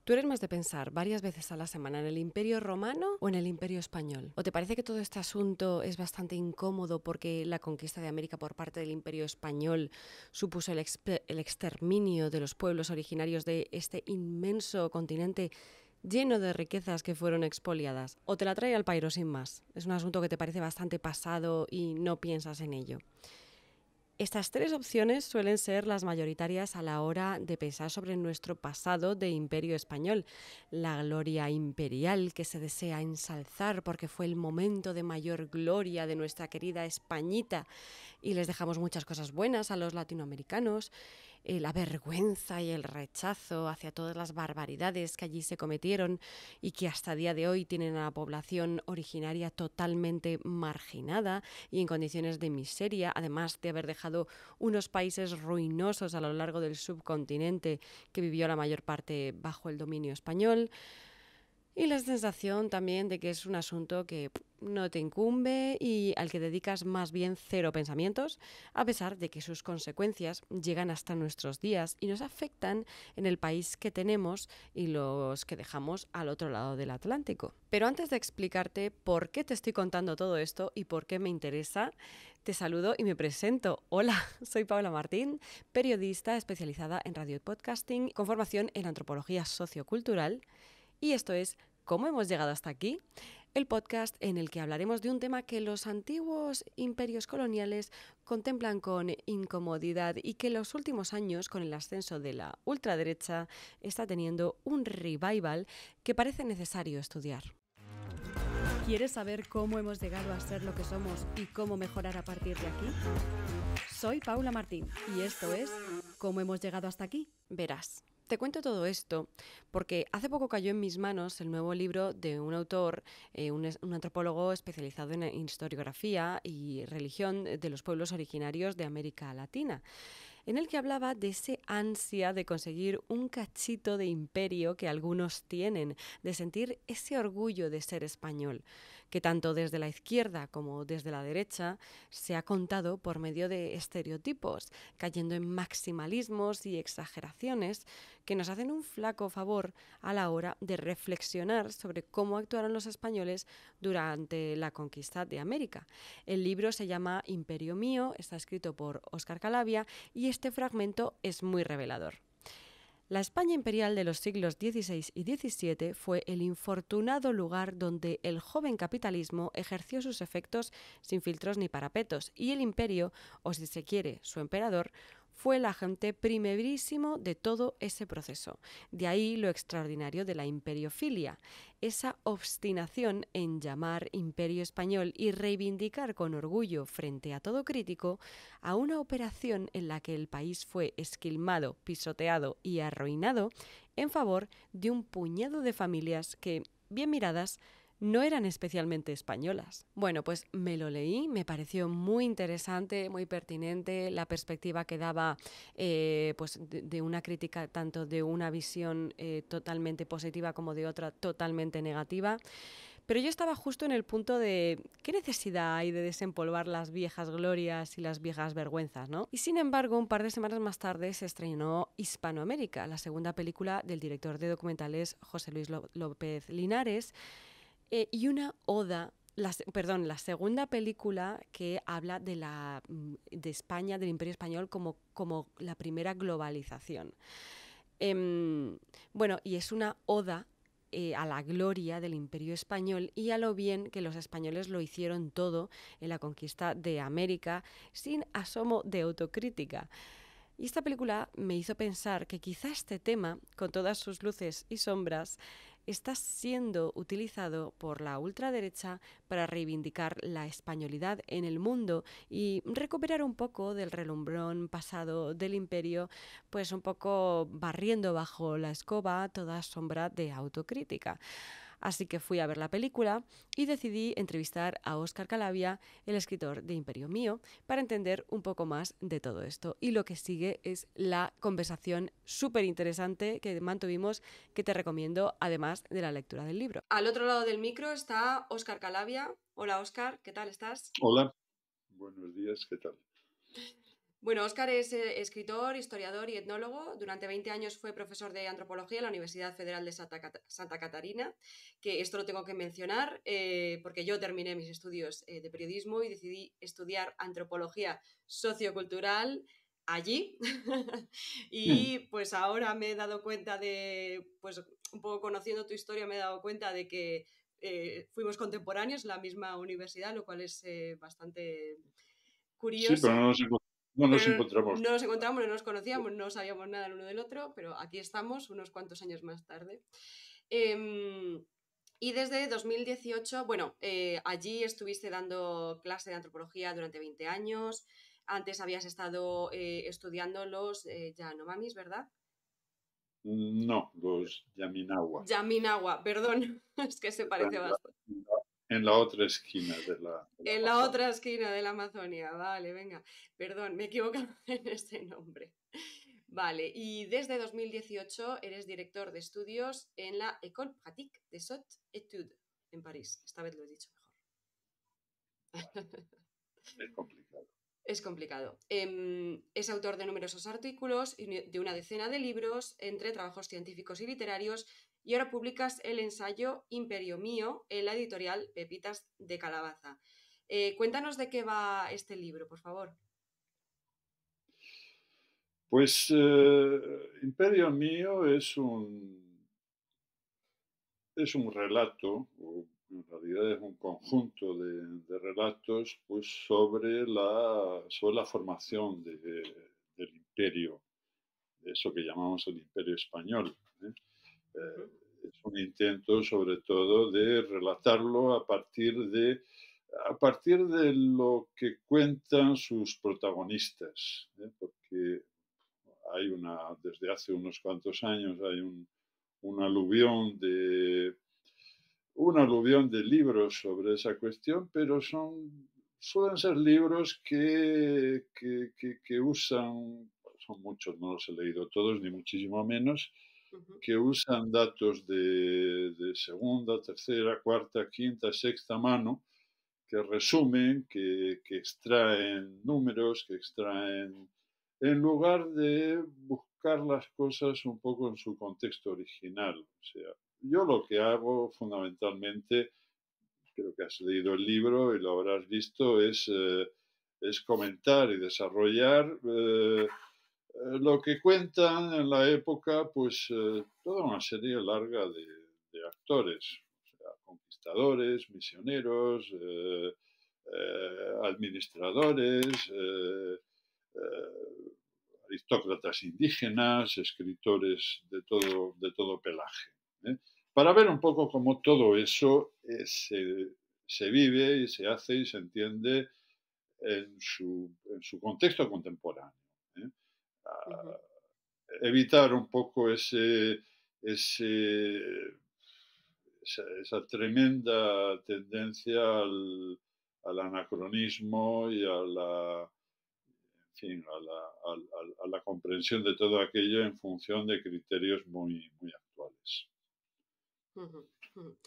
¿Tú eres más de pensar varias veces a la semana en el Imperio Romano o en el Imperio Español? ¿O te parece que todo este asunto es bastante incómodo porque la conquista de América por parte del Imperio Español supuso el exterminio de los pueblos originarios de este inmenso continente lleno de riquezas que fueron expoliadas? ¿O te la trae al pairo sin más? Es un asunto que te parece bastante pasado y no piensas en ello. Estas tres opciones suelen ser las mayoritarias a la hora de pensar sobre nuestro pasado de Imperio Español. La gloria imperial que se desea ensalzar porque fue el momento de mayor gloria de nuestra querida Españita y les dejamos muchas cosas buenas a los latinoamericanos. La vergüenza y el rechazo hacia todas las barbaridades que allí se cometieron y que hasta día de hoy tienen a la población originaria totalmente marginada y en condiciones de miseria, además de haber dejado unos países ruinosos a lo largo del subcontinente que vivió la mayor parte bajo el dominio español. Y la sensación también de que es un asunto que no te incumbe y al que dedicas más bien cero pensamientos, a pesar de que sus consecuencias llegan hasta nuestros días y nos afectan en el país que tenemos y los que dejamos al otro lado del Atlántico. Pero antes de explicarte por qué te estoy contando todo esto y por qué me interesa, te saludo y me presento. Hola, soy Paula Martín, periodista especializada en radio y podcasting, con formación en antropología sociocultural. Y esto es ¿Cómo hemos llegado hasta aquí? El podcast en el que hablaremos de un tema que los antiguos imperios coloniales contemplan con incomodidad y que en los últimos años, con el ascenso de la ultraderecha, está teniendo un revival que parece necesario estudiar. ¿Quieres saber cómo hemos llegado a ser lo que somos y cómo mejorar a partir de aquí? Soy Paula Martín y esto es ¿Cómo hemos llegado hasta aquí? Verás. Te cuento todo esto porque hace poco cayó en mis manos el nuevo libro de un autor, un antropólogo especializado en historiografía y religión de los pueblos originarios de América Latina, en el que hablaba de ese ansia de conseguir un cachito de imperio que algunos tienen, de sentir ese orgullo de ser español, que tanto desde la izquierda como desde la derecha se ha contado por medio de estereotipos, cayendo en maximalismos y exageraciones que nos hacen un flaco favor a la hora de reflexionar sobre cómo actuaron los españoles durante la conquista de América. El libro se llama Imperio Mío, está escrito por Óscar Calavia y este fragmento es muy revelador. La España imperial de los siglos XVI y XVII fue el infortunado lugar donde el joven capitalismo ejerció sus efectos sin filtros ni parapetos y el imperio, o si se quiere, su emperador, fue el agente primerísimo de todo ese proceso. De ahí lo extraordinario de la imperiofilia, esa obstinación en llamar imperio español y reivindicar con orgullo frente a todo crítico a una operación en la que el país fue esquilmado, pisoteado y arruinado en favor de un puñado de familias que, bien miradas, no eran especialmente españolas. Bueno, pues me lo leí, me pareció muy interesante, muy pertinente la perspectiva que daba pues de una crítica tanto de una visión totalmente positiva como de otra totalmente negativa. Pero yo estaba justo en el punto de ¿qué necesidad hay de desempolvar las viejas glorias y las viejas vergüenzas, ¿no? Y sin embargo, un par de semanas más tarde se estrenó Hispanoamérica, la segunda película del director de documentales José Luis López Linares, y una oda, la segunda película que habla de España, del Imperio Español como la primera globalización. Bueno, y es una oda a la gloria del Imperio Español y a lo bien que los españoles lo hicieron todo en la conquista de América sin asomo de autocrítica. Y esta película me hizo pensar que quizá este tema, con todas sus luces y sombras, está siendo utilizado por la ultraderecha para reivindicar la españolidad en el mundo y recuperar un poco del relumbrón pasado del imperio, pues un poco barriendo bajo la escoba toda sombra de autocrítica. Así que fui a ver la película y decidí entrevistar a Óscar Calavia, el escritor de Imperio Mío, para entender un poco más de todo esto. Y lo que sigue es la conversación súper interesante que mantuvimos, que te recomiendo, además de la lectura del libro. Al otro lado del micro está Óscar Calavia. Hola Óscar, ¿qué tal estás? Hola, buenos días, ¿qué tal? Bueno, Óscar es escritor, historiador y etnólogo. Durante 20 años fue profesor de antropología en la Universidad Federal de Santa Catarina, que esto lo tengo que mencionar porque yo terminé mis estudios de periodismo y decidí estudiar antropología sociocultural allí. Mm. Y pues ahora me he dado cuenta de, pues un poco conociendo tu historia, me he dado cuenta de que fuimos contemporáneos en la misma universidad, lo cual es bastante Sí, pero curioso. no nos Pero encontramos. no nos encontramos, no nos conocíamos, no sabíamos nada el uno del otro, pero aquí estamos unos cuantos años más tarde. Eh, y desde 2018, bueno, allí estuviste dando clase de antropología durante 20 años. Antes habías estado estudiando los Yanomamis, ¿verdad? No, los Yaminawa. Yaminawa, perdón, es que se Está parece bastante. en la otra esquina de la En la Amazonia. otra esquina de la Amazonia, vale, venga. Perdón, me he equivocado en ese nombre. Vale, y desde 2018 eres director de estudios en la École Pratique des Hautes Études en París. Esta vez lo he dicho mejor. Es complicado. Es complicado. Es autor de numerosos artículos y de una decena de libros, entre trabajos científicos y literarios, y ahora publicas el ensayo Imperio Mío en la editorial Pepitas de Calabaza. Cuéntanos de qué va este libro, por favor. Pues Imperio Mío es un relato, o en realidad es un conjunto de relatos pues, sobre la formación del imperio, de eso que llamamos el imperio español. ¿Eh? Ujú, Es un intento sobre todo de relatarlo a partir de lo que cuentan sus protagonistas, ¿eh? Porque desde hace unos cuantos años hay un aluvión de libros sobre esa cuestión, pero suelen ser libros que usan, son muchos, no los he leído todos, ni muchísimo menos, ujú, que usan datos de segunda, tercera, cuarta, quinta, sexta mano, que resumen, que extraen números, que extraen, en lugar de buscar las cosas un poco en su contexto original. O sea, yo lo que hago fundamentalmente, creo que has leído el libro y lo habrás visto, es comentar y desarrollar lo que cuentan en la época, pues toda una serie larga de actores, o sea, conquistadores, misioneros, administradores, aristócratas indígenas, escritores de todo pelaje. ¿Eh? Para ver un poco cómo todo eso se vive y se hace y se entiende en su contexto contemporáneo. ¿Eh? ujú. Evitar un poco ese, esa tremenda tendencia al anacronismo y en fin, a la comprensión de todo aquello en función de criterios muy actuales. Ujú, ujú.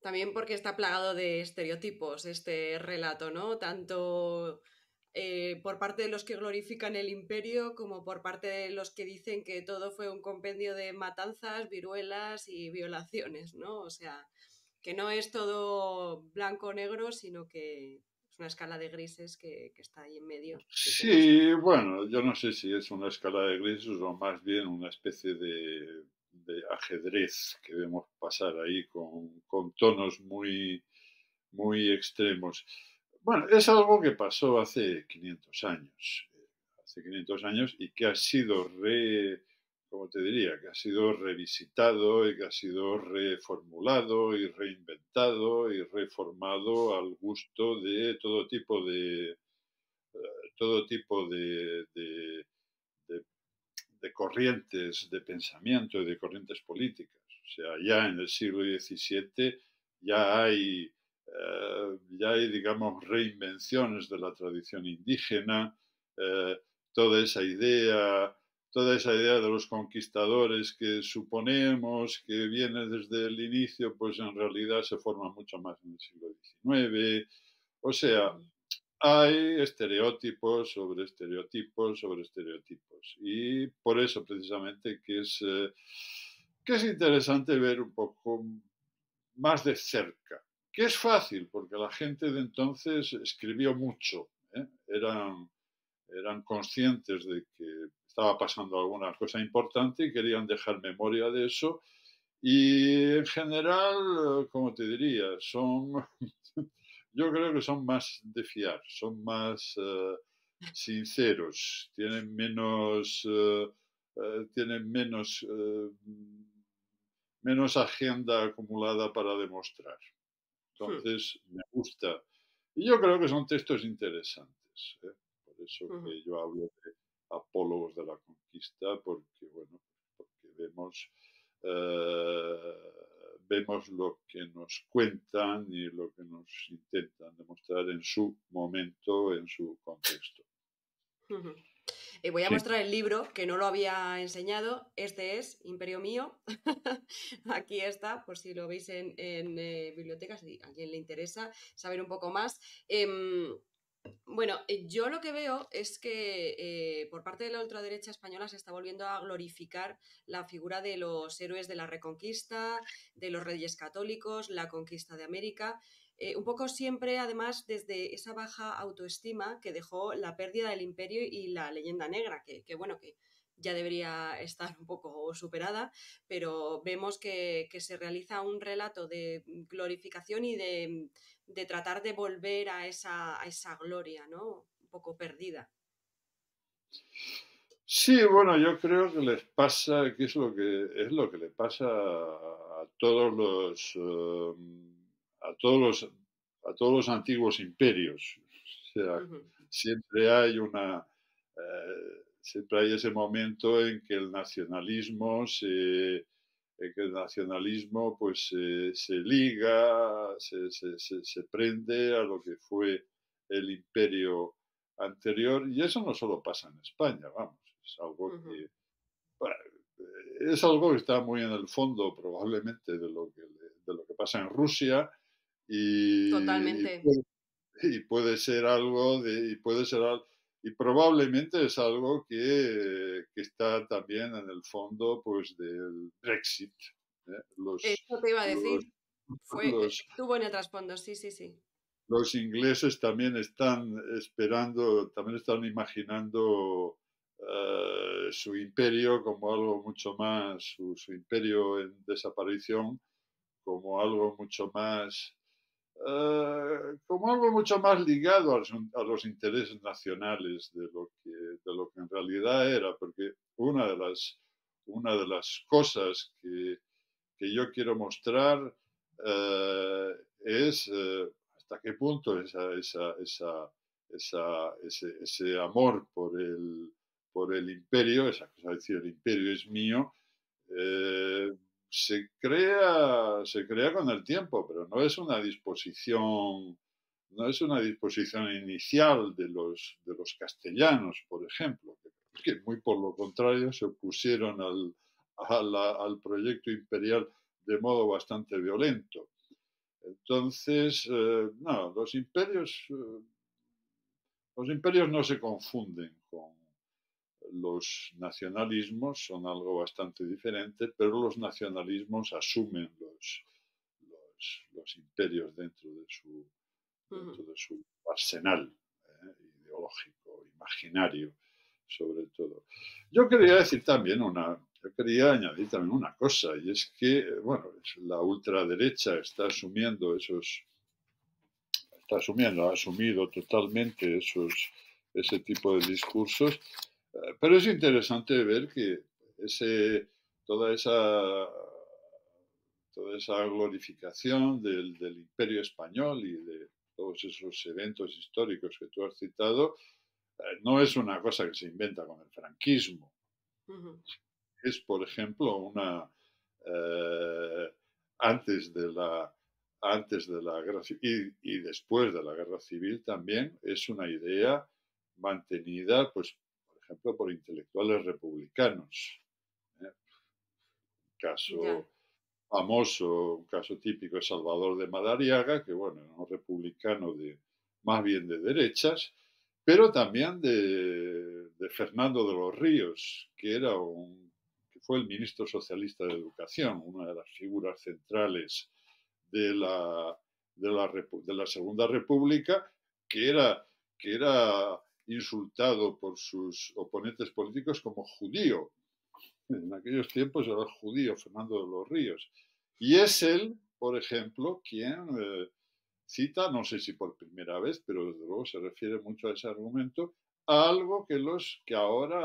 También porque está plagado de estereotipos este relato, ¿no? Tanto por parte de los que glorifican el imperio como por parte de los que dicen que todo fue un compendio de matanzas, viruelas y violaciones, ¿no? O sea, que no es todo blanco o negro, sino que es una escala de grises que está ahí en medio, que todos Sí, bueno, yo no sé si es una escala de grises o más bien una especie de ajedrez que vemos pasar ahí con tonos muy extremos. Bueno, es algo que pasó hace 500 años, hace 500 años y que ha sido como te diría, que ha sido revisitado y que ha sido reformulado y reinventado y reformado al gusto de todo tipo de, de corrientes de pensamiento y de corrientes políticas. O sea, ya en el siglo XVII ya hay, digamos, reinvenciones de la tradición indígena, eh, toda esa idea, toda esa idea de los conquistadores que suponemos que viene desde el inicio, pues en realidad se forma mucho más en el siglo XIX. O sea, son... hay estereotipos sobre estereotipos sobre estereotipos. Y por eso precisamente que es interesante ver un poco más de cerca, que es fácil, porque la gente de entonces escribió mucho, ¿eh? Eran conscientes de que estaba pasando alguna cosa importante y querían dejar memoria de eso. Y en general, como te diría, yo creo que son más de fiar, son más sinceros, tienen menos agenda acumulada para demostrar. Hmm, Entonces, me gusta. Y yo creo que son textos interesantes, ¿eh? Por eso ujú. que yo hablo de apólogos de la conquista, porque, bueno, porque vemos lo que nos cuentan y lo que nos intentan demostrar en su momento, en su contexto. Ujú. Voy a Sí. mostrar el libro, que no lo había enseñado. Este es Imperio Mío. Aquí está, por si lo veis en bibliotecas, y a quien le interesa saber un poco más. Bueno, yo lo que veo es que por parte de la ultraderecha española se está volviendo a glorificar la figura de los héroes de la Reconquista, de los reyes católicos, la conquista de América, un poco siempre además desde esa baja autoestima que dejó la pérdida del imperio y la leyenda negra, que bueno, que ya debería estar un poco superada, pero vemos que se realiza un relato de glorificación y de tratar de volver a esa gloria, ¿no? Un poco perdida. Sí, bueno, yo creo que les pasa, que es lo que le pasa a todos los antiguos imperios. O sea, Ujú. siempre hay siempre hay ese momento en que el nacionalismo pues se liga, se prende a lo que fue el imperio anterior, y eso no solo pasa en España, vamos, Ujú. bueno, es algo que está muy en el fondo probablemente de lo que pasa en Rusia, y, y Totalmente. puede, y puede ser algo y probablemente es algo que está también en el fondo pues del Brexit, ¿eh? Eso te iba a Los, decir. los, Estuvo en el trasfondo, sí, sí, sí. los ingleses también están esperando, también están imaginando su imperio como algo mucho más, su imperio en desaparición como algo mucho más, ligado a los intereses nacionales de lo que en realidad era, porque una de las cosas que yo quiero mostrar es hasta qué punto ese amor por el imperio, esa cosa de decir el imperio es mío, eh, se crea con el tiempo, pero no es una disposición inicial de los castellanos, por ejemplo, que muy por lo contrario se opusieron al proyecto imperial de modo bastante violento. Entonces, no, los imperios no se confunden con los nacionalismos, son algo bastante diferente, pero los nacionalismos asumen los imperios dentro de su, Ujú. dentro de su arsenal ideológico, imaginario, sobre todo. Yo quería añadir también una cosa, y es que, bueno, la ultraderecha ha asumido totalmente ese tipo de discursos, pero es interesante ver que ese, toda esa, toda esa glorificación del Imperio Español y de todos esos eventos históricos que tú has citado, no es una cosa que se inventa con el franquismo. Ujú. Es, por ejemplo, eh, antes de la guerra civil y después de la guerra civil también es una idea mantenida, pues, por ejemplo, por intelectuales republicanos. ¿Eh? Un Ya. caso famoso, un caso típico es Salvador de Madariaga, que, bueno, era un republicano más bien de derechas, pero también de Fernando de los Ríos, que fue el ministro socialista de Educación, una de las figuras centrales de de la Segunda República, que era, que era insultado por sus oponentes políticos como judío. En aquellos tiempos era el judío Fernando de los Ríos. Y es él, por ejemplo, quien cita, no sé si por primera vez, pero desde luego se refiere mucho a ese argumento, a algo que ahora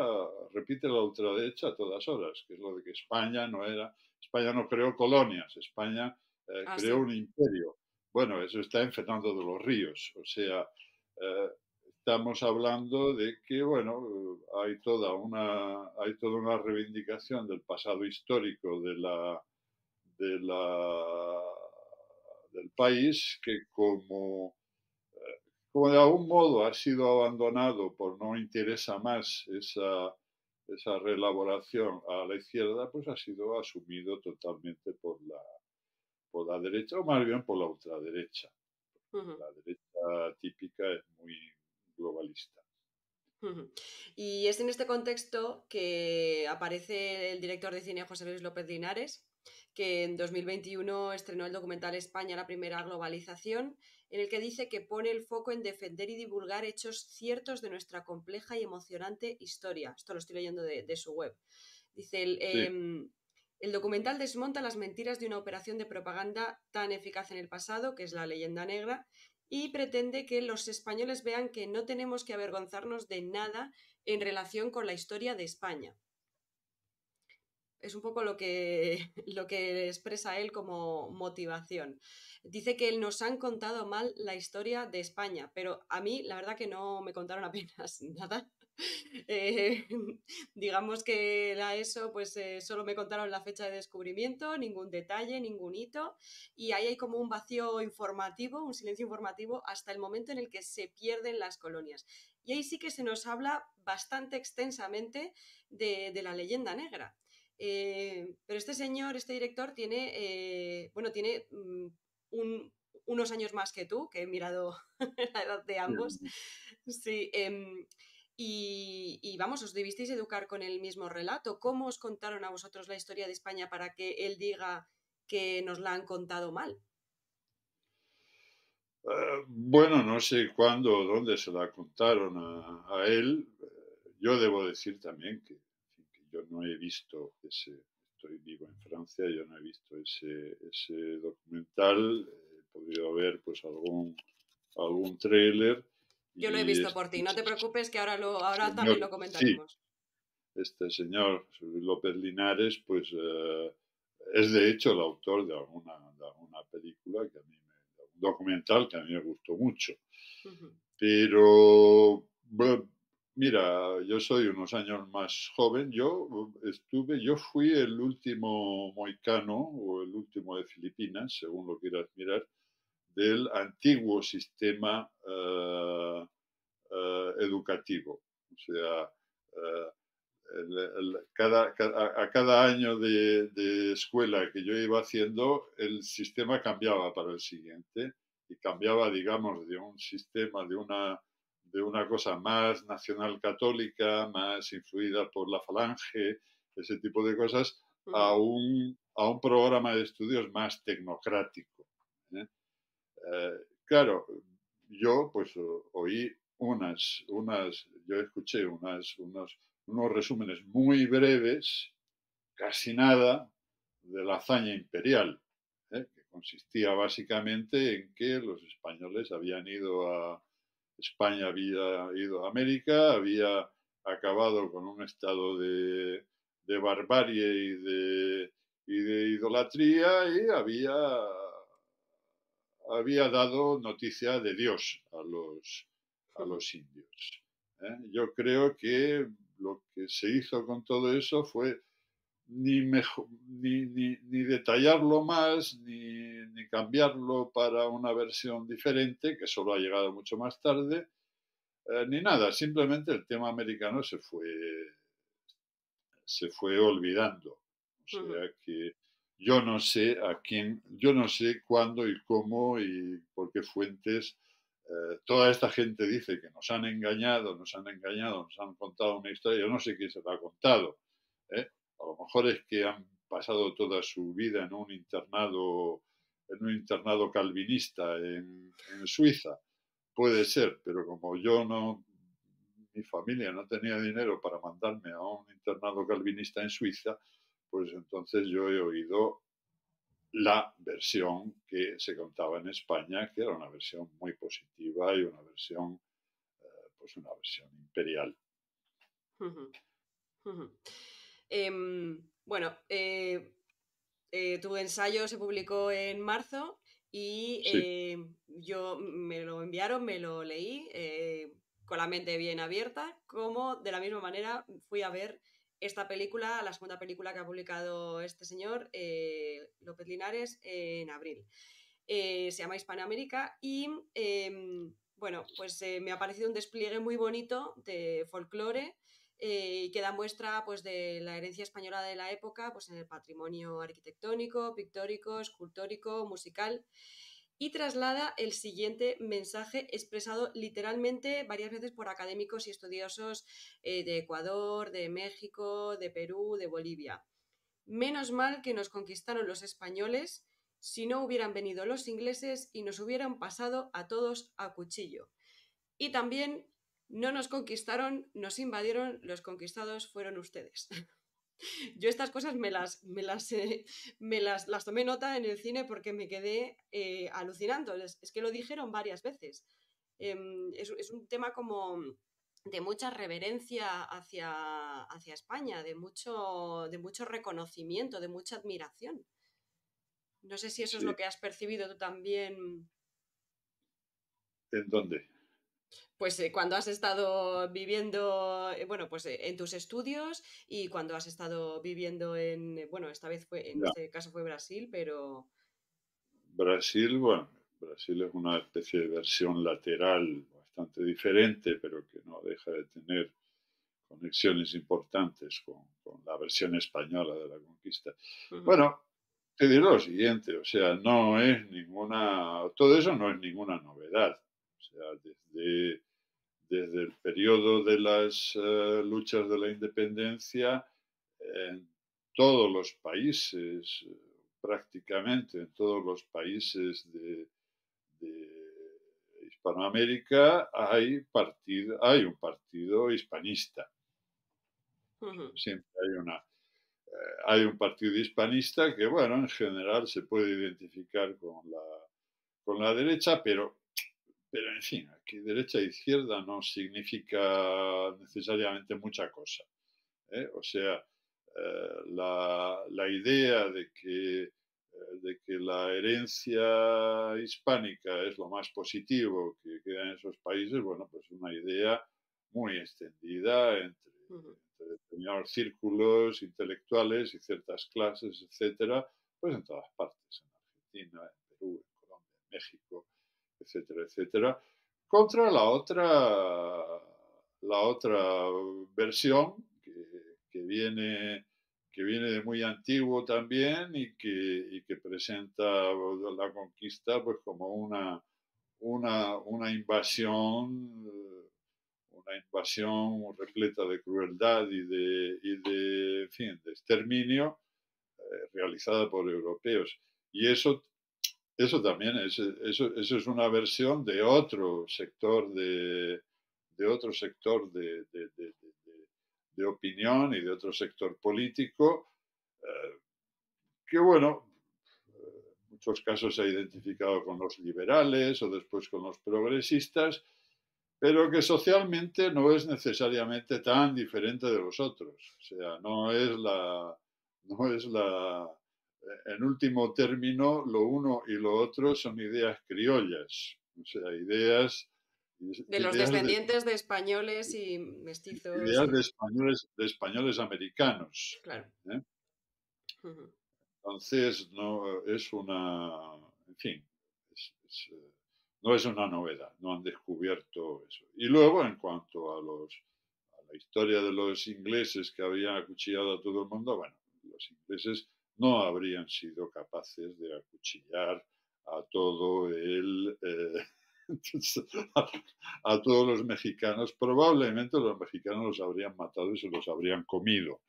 repite la ultraderecha a todas horas, que es lo de que España no creó colonias, España Ah, creó sí. un imperio. Bueno, eso está en Fernando de los Ríos, o sea, eh, estamos hablando de que, bueno, hay toda una reivindicación del pasado histórico de la, del país que como de algún modo ha sido abandonado por no interesa más esa reelaboración a la izquierda, pues ha sido asumido totalmente por la derecha, o más bien por la ultraderecha. Ujú, La derecha típica es muy globalista. ujú. Y es en este contexto que aparece el director de cine José Luis López Linares, que en 2021 estrenó el documental España, la primera globalización, en el que dice que pone el foco en defender y divulgar hechos ciertos de nuestra compleja y emocionante historia. Esto lo estoy leyendo de su web. Dice, Sí, el documental desmonta las mentiras de una operación de propaganda tan eficaz en el pasado, que es la leyenda negra, y pretende que los españoles vean que no tenemos que avergonzarnos de nada en relación con la historia de España. Es un poco lo que expresa él como motivación. Dice que nos han contado mal la historia de España, pero a mí la verdad que no me contaron apenas nada. Eh, digamos que la ESO, pues solo me contaron la fecha de descubrimiento, ningún detalle, ningún hito, y ahí hay como un vacío informativo, un silencio informativo, hasta el momento en el que se pierden las colonias. Y ahí sí que se nos habla bastante extensamente de la leyenda negra. Pero este señor, este director, tiene, bueno, tiene unos años más que tú, que he mirado la edad de ambos. Sí, y vamos, os debisteis educar con el mismo relato. ¿Cómo os contaron a vosotros la historia de España para que él diga que nos la han contado mal? bueno, no sé cuándo o dónde se la contaron a él. Yo debo decir también en fin, que yo no he visto estoy vivo en Francia, yo no he visto ese documental. He podido ver pues algún tráiler Yo lo he y visto por ti, no te preocupes que ahora señor, también lo sí, comentaremos. este señor López Linares, pues es de hecho el autor de alguna película de un documental que a mí me gustó mucho. Ujú. Pero, bueno, mira, yo soy unos años más joven. Yo fui el último moicano o el último de Filipinas, según lo quieras mirar, del antiguo sistema educativo. O sea, eh, a cada año de escuela que yo iba haciendo, el sistema cambiaba para el siguiente y cambiaba, digamos, de un sistema, de una cosa más nacional católica, más influida por la falange, ese tipo de cosas, Ujú. a un programa de estudios más tecnocrático. ¿Eh? Claro, yo pues oí yo escuché unos resúmenes muy breves, casi nada, de la hazaña imperial, que consistía básicamente en que los españoles habían ido España había ido a América, había acabado con un estado de barbarie y de idolatría y había dado noticia de Dios a los indios. Yo creo que lo que se hizo con todo eso fue ni detallarlo más, ni cambiarlo para una versión diferente, que solo ha llegado mucho más tarde, ni nada. Simplemente el tema americano se fue olvidando. O Ujú. sea que yo no sé cuándo y cómo y por qué fuentes toda esta gente dice que nos han engañado, nos han engañado, nos han contado una historia. Yo no sé quién se la ha contado. ¿Eh? A lo mejor es que han pasado toda su vida en un internado calvinista en Suiza. Puede ser, pero como yo no, mi familia no tenía dinero para mandarme a un internado calvinista en Suiza, pues entonces yo he oído la versión que se contaba en España, que era una versión muy positiva y una versión, pues una versión imperial. Ujú, ujú. Bueno, tu ensayo se publicó en marzo y Sí, yo me lo enviaron, me lo leí con la mente bien abierta, como de la misma manera fui a ver esta película, la segunda película que ha publicado este señor, López Linares, en abril. Se llama Hispanoamérica y bueno, pues me ha parecido un despliegue muy bonito de folclore y que da muestra pues, de la herencia española de la época pues, en el patrimonio arquitectónico, pictórico, escultórico, musical y traslada el siguiente mensaje expresado literalmente varias veces por académicos y estudiosos de Ecuador, de México, de Perú, de Bolivia. Menos mal que nos conquistaron los españoles, si no hubieran venido los ingleses y nos hubieran pasado a todos a cuchillo. Y también no nos conquistaron, nos invadieron, los conquistados fueron ustedes. Yo estas cosas las tomé nota en el cine porque me quedé alucinando. Es que lo dijeron varias veces. Es un tema como de mucha reverencia hacia España, de mucho reconocimiento, de mucha admiración. No sé si eso es lo sí. que has percibido tú también. ¿En dónde? Pues cuando has estado viviendo, bueno, pues en tus estudios y cuando has estado viviendo bueno, esta vez fue, en Ya. este caso fue Brasil, pero... Brasil, bueno, Brasil es una especie de versión lateral bastante diferente, pero que no deja de tener conexiones importantes con la versión española de la conquista. Ujú, Bueno, te diré lo siguiente, o sea, todo eso no es ninguna novedad. O sea, desde el periodo de las luchas de la independencia, en todos los países, prácticamente en todos los países de Hispanoamérica hay un partido hispanista. ujú, Siempre hay un partido hispanista que, bueno, en general se puede identificar con la derecha, pero en fin, aquí derecha e izquierda no significa necesariamente mucha cosa. O sea, la idea de que la herencia hispánica es lo más positivo que queda en esos países, bueno, pues una idea muy extendida ujú, entre determinados círculos intelectuales y ciertas clases, etcétera, pues en todas partes, en Argentina, en Perú, en Colombia, en México, etcétera, etcétera, contra la otra versión que viene de muy antiguo también y que presenta la conquista pues como una invasión repleta de crueldad en fin, de exterminio realizada por europeos. Y eso también eso es una versión de otro sector de opinión y de otro sector político que, bueno, en muchos casos se ha identificado con los liberales o después con los progresistas, pero que socialmente no es necesariamente tan diferente de los otros. O sea, no es la, en último término, lo uno y lo otro son ideas criollas, o sea, de los ideas de, descendientes de españoles y mestizos y... de españoles americanos. Claro. ¿Eh? Ujú, Entonces, no es una, en fin, no es una novedad, no han descubierto eso. Y luego, en cuanto a la historia de los ingleses que habían acuchillado a todo el mundo, bueno, los ingleses no habrían sido capaces de acuchillar a todo Entonces, a todos los mexicanos, probablemente los mexicanos los habrían matado y se los habrían comido,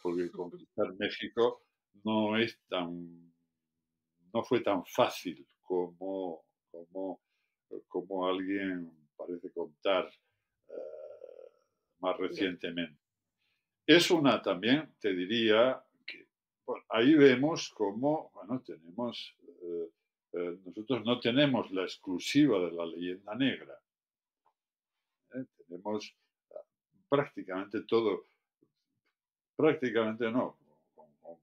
porque conquistar México no es tan, no fue tan fácil como, como alguien parece contar más Ya, recientemente. Es una también, te diría, que bueno, ahí vemos cómo, bueno, tenemos, nosotros no tenemos la exclusiva de la leyenda negra, ¿eh? Tenemos prácticamente todo, prácticamente no,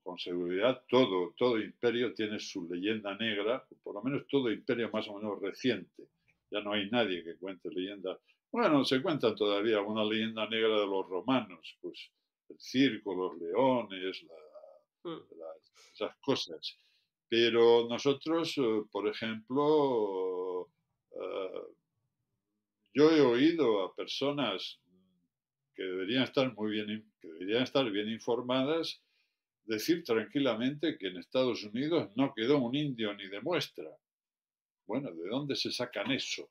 con seguridad todo imperio tiene su leyenda negra, por lo menos todo imperio más o menos reciente. Ya no hay nadie que cuente leyendas. Bueno, se cuenta todavía una leyenda negra de los romanos, pues el circo, los leones, mm, esas cosas. Pero nosotros, por ejemplo, yo he oído a personas que deberían estar muy bien, que deberían estar bien informadas, decir tranquilamente que en Estados Unidos no quedó un indio ni de muestra. Bueno, ¿de dónde se sacan eso?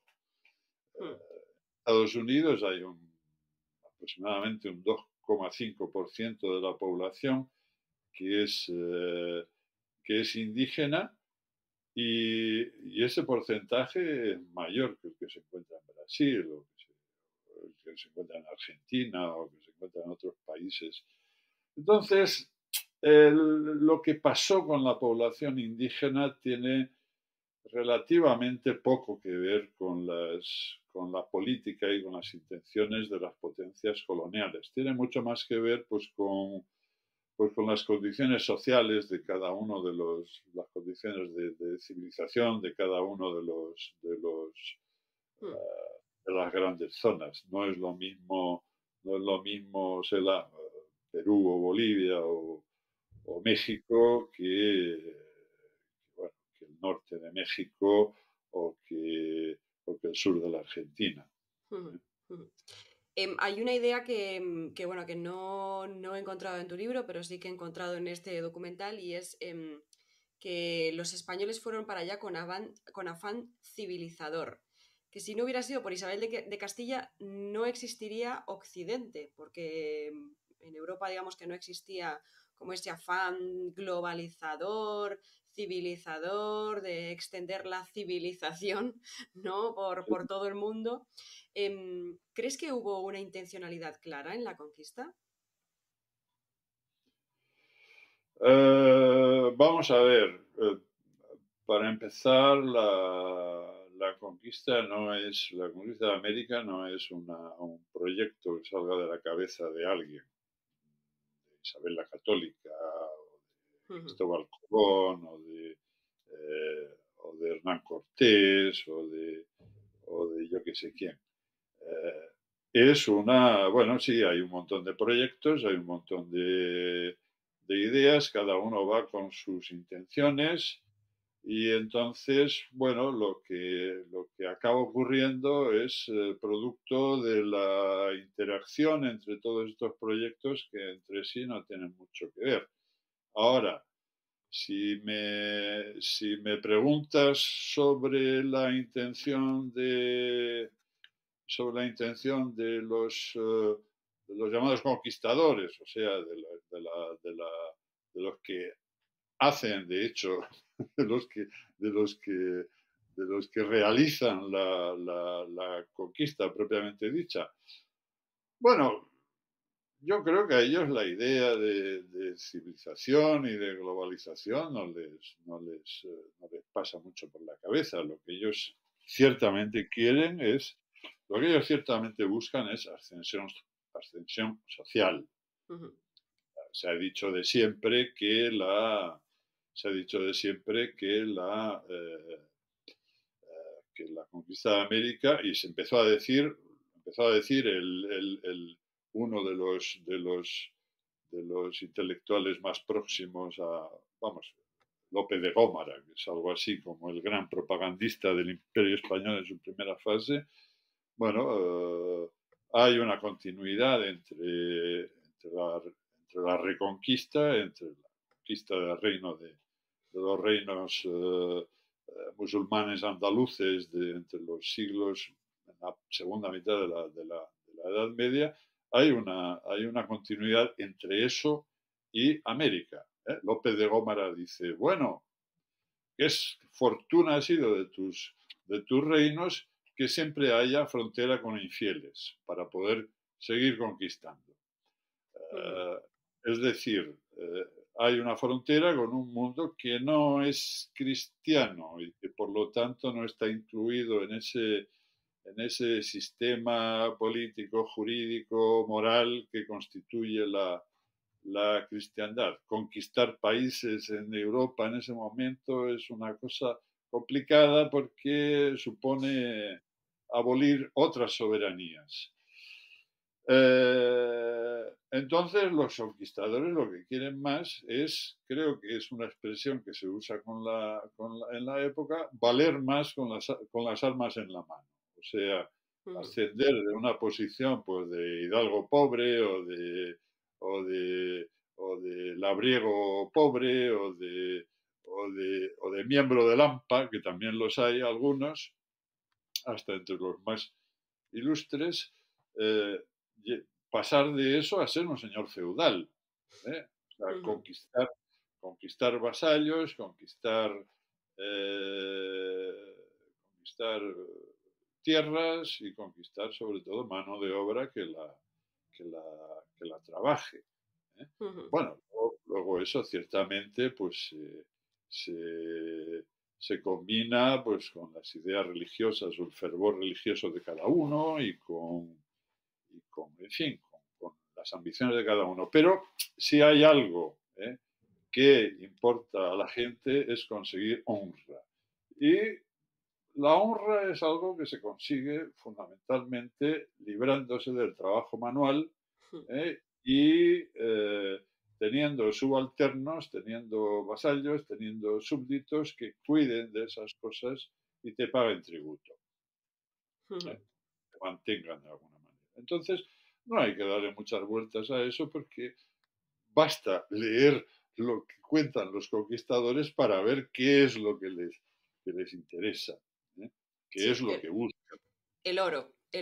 mm, Estados Unidos hay aproximadamente un 2,5% de la población que que es indígena y ese porcentaje es mayor que el que se encuentra en Brasil o que se encuentra en Argentina o que se encuentra en otros países. Entonces, lo que pasó con la población indígena tiene relativamente poco que ver con la política y con las intenciones de las potencias coloniales. Tiene mucho más que ver pues, con las condiciones sociales de cada uno de las condiciones de civilización de cada uno mm. de las grandes zonas. No es lo mismo o sea, Perú o Bolivia o México bueno, que el norte de México o que el sur de la Argentina. Ujú, ujú. Hay una idea que, bueno, que no he encontrado en tu libro, pero sí que he encontrado en este documental y es que los españoles fueron para allá con afán civilizador. Que si no hubiera sido por Isabel de Castilla, no existiría Occidente, porque en Europa, digamos que no existía como ese afán globalizador, civilizador, de extender la civilización, ¿no? Por todo el mundo. ¿Crees que hubo una intencionalidad clara en la conquista? Vamos a ver, para empezar, la conquista de América no es un proyecto que salga de la cabeza de alguien, de Isabel la Católica, o de Ujú, Cristóbal Colón, o de Hernán Cortés, o de yo que sé quién. Eh, bueno, sí, hay un montón de proyectos, hay un montón de ideas, cada uno va con sus intenciones y entonces, bueno, lo que acaba ocurriendo es producto de la interacción entre todos estos proyectos que entre sí no tienen mucho que ver. Ahora, si me preguntas sobre la intención de los llamados conquistadores, o sea, de los que hacen, de hecho, de los que, de los que, de los que realizan la conquista propiamente dicha. Bueno, yo creo que a ellos la idea de civilización y de globalización no les pasa mucho por la cabeza. Lo que ellos ciertamente quieren es, lo que ellos ciertamente buscan es ascensión social. ujú, Se ha dicho de siempre se ha dicho de siempre que la conquista de América y se empezó a decir uno de los intelectuales más próximos vamos, Lope de Gómara, que es algo así como el gran propagandista del Imperio Español en su primera fase. Bueno, hay una continuidad entre la reconquista, entre la conquista del reino de los reinos musulmanes andaluces entre los siglos, en la segunda mitad de la Edad Media, hay una continuidad entre eso y América. López de Gómara dice, bueno, es fortuna ha sido de tus reinos que siempre haya frontera con infieles para poder seguir conquistando. Ujú. Eh, es decir, hay una frontera con un mundo que no es cristiano y que por lo tanto no está incluido en ese sistema político, jurídico, moral que constituye la cristiandad. Conquistar países en Europa en ese momento es una cosa complicada porque supone abolir otras soberanías. Entonces los conquistadores lo que quieren más es, creo que es una expresión que se usa en la época, valer más con las armas en la mano. O sea, Ujú. ascender de una posición pues, de hidalgo pobre o de labriego pobre o de miembro del AMPA, que también los hay algunos, hasta entre los más ilustres, eh, pasar de eso a ser un señor feudal. O sea, Ujú. conquistar vasallos, conquistar tierras y conquistar sobre todo mano de obra que la trabaje. ¿eh? Ujú. Bueno, luego eso ciertamente pues se combina pues con las ideas religiosas o el fervor religioso de cada uno en fin, con las ambiciones de cada uno. Pero si hay algo que importa a la gente es conseguir honra. Y la honra es algo que se consigue fundamentalmente librándose del trabajo manual Ujú. y teniendo subalternos, teniendo vasallos, teniendo súbditos que cuiden de esas cosas y te paguen tributo, Ujú. ¿eh? Te mantengan de alguna manera. Entonces, no hay que darle muchas vueltas a eso porque basta leer lo que cuentan los conquistadores para ver qué es lo que les interesa, ¿eh? Qué es Sí, lo que buscan. el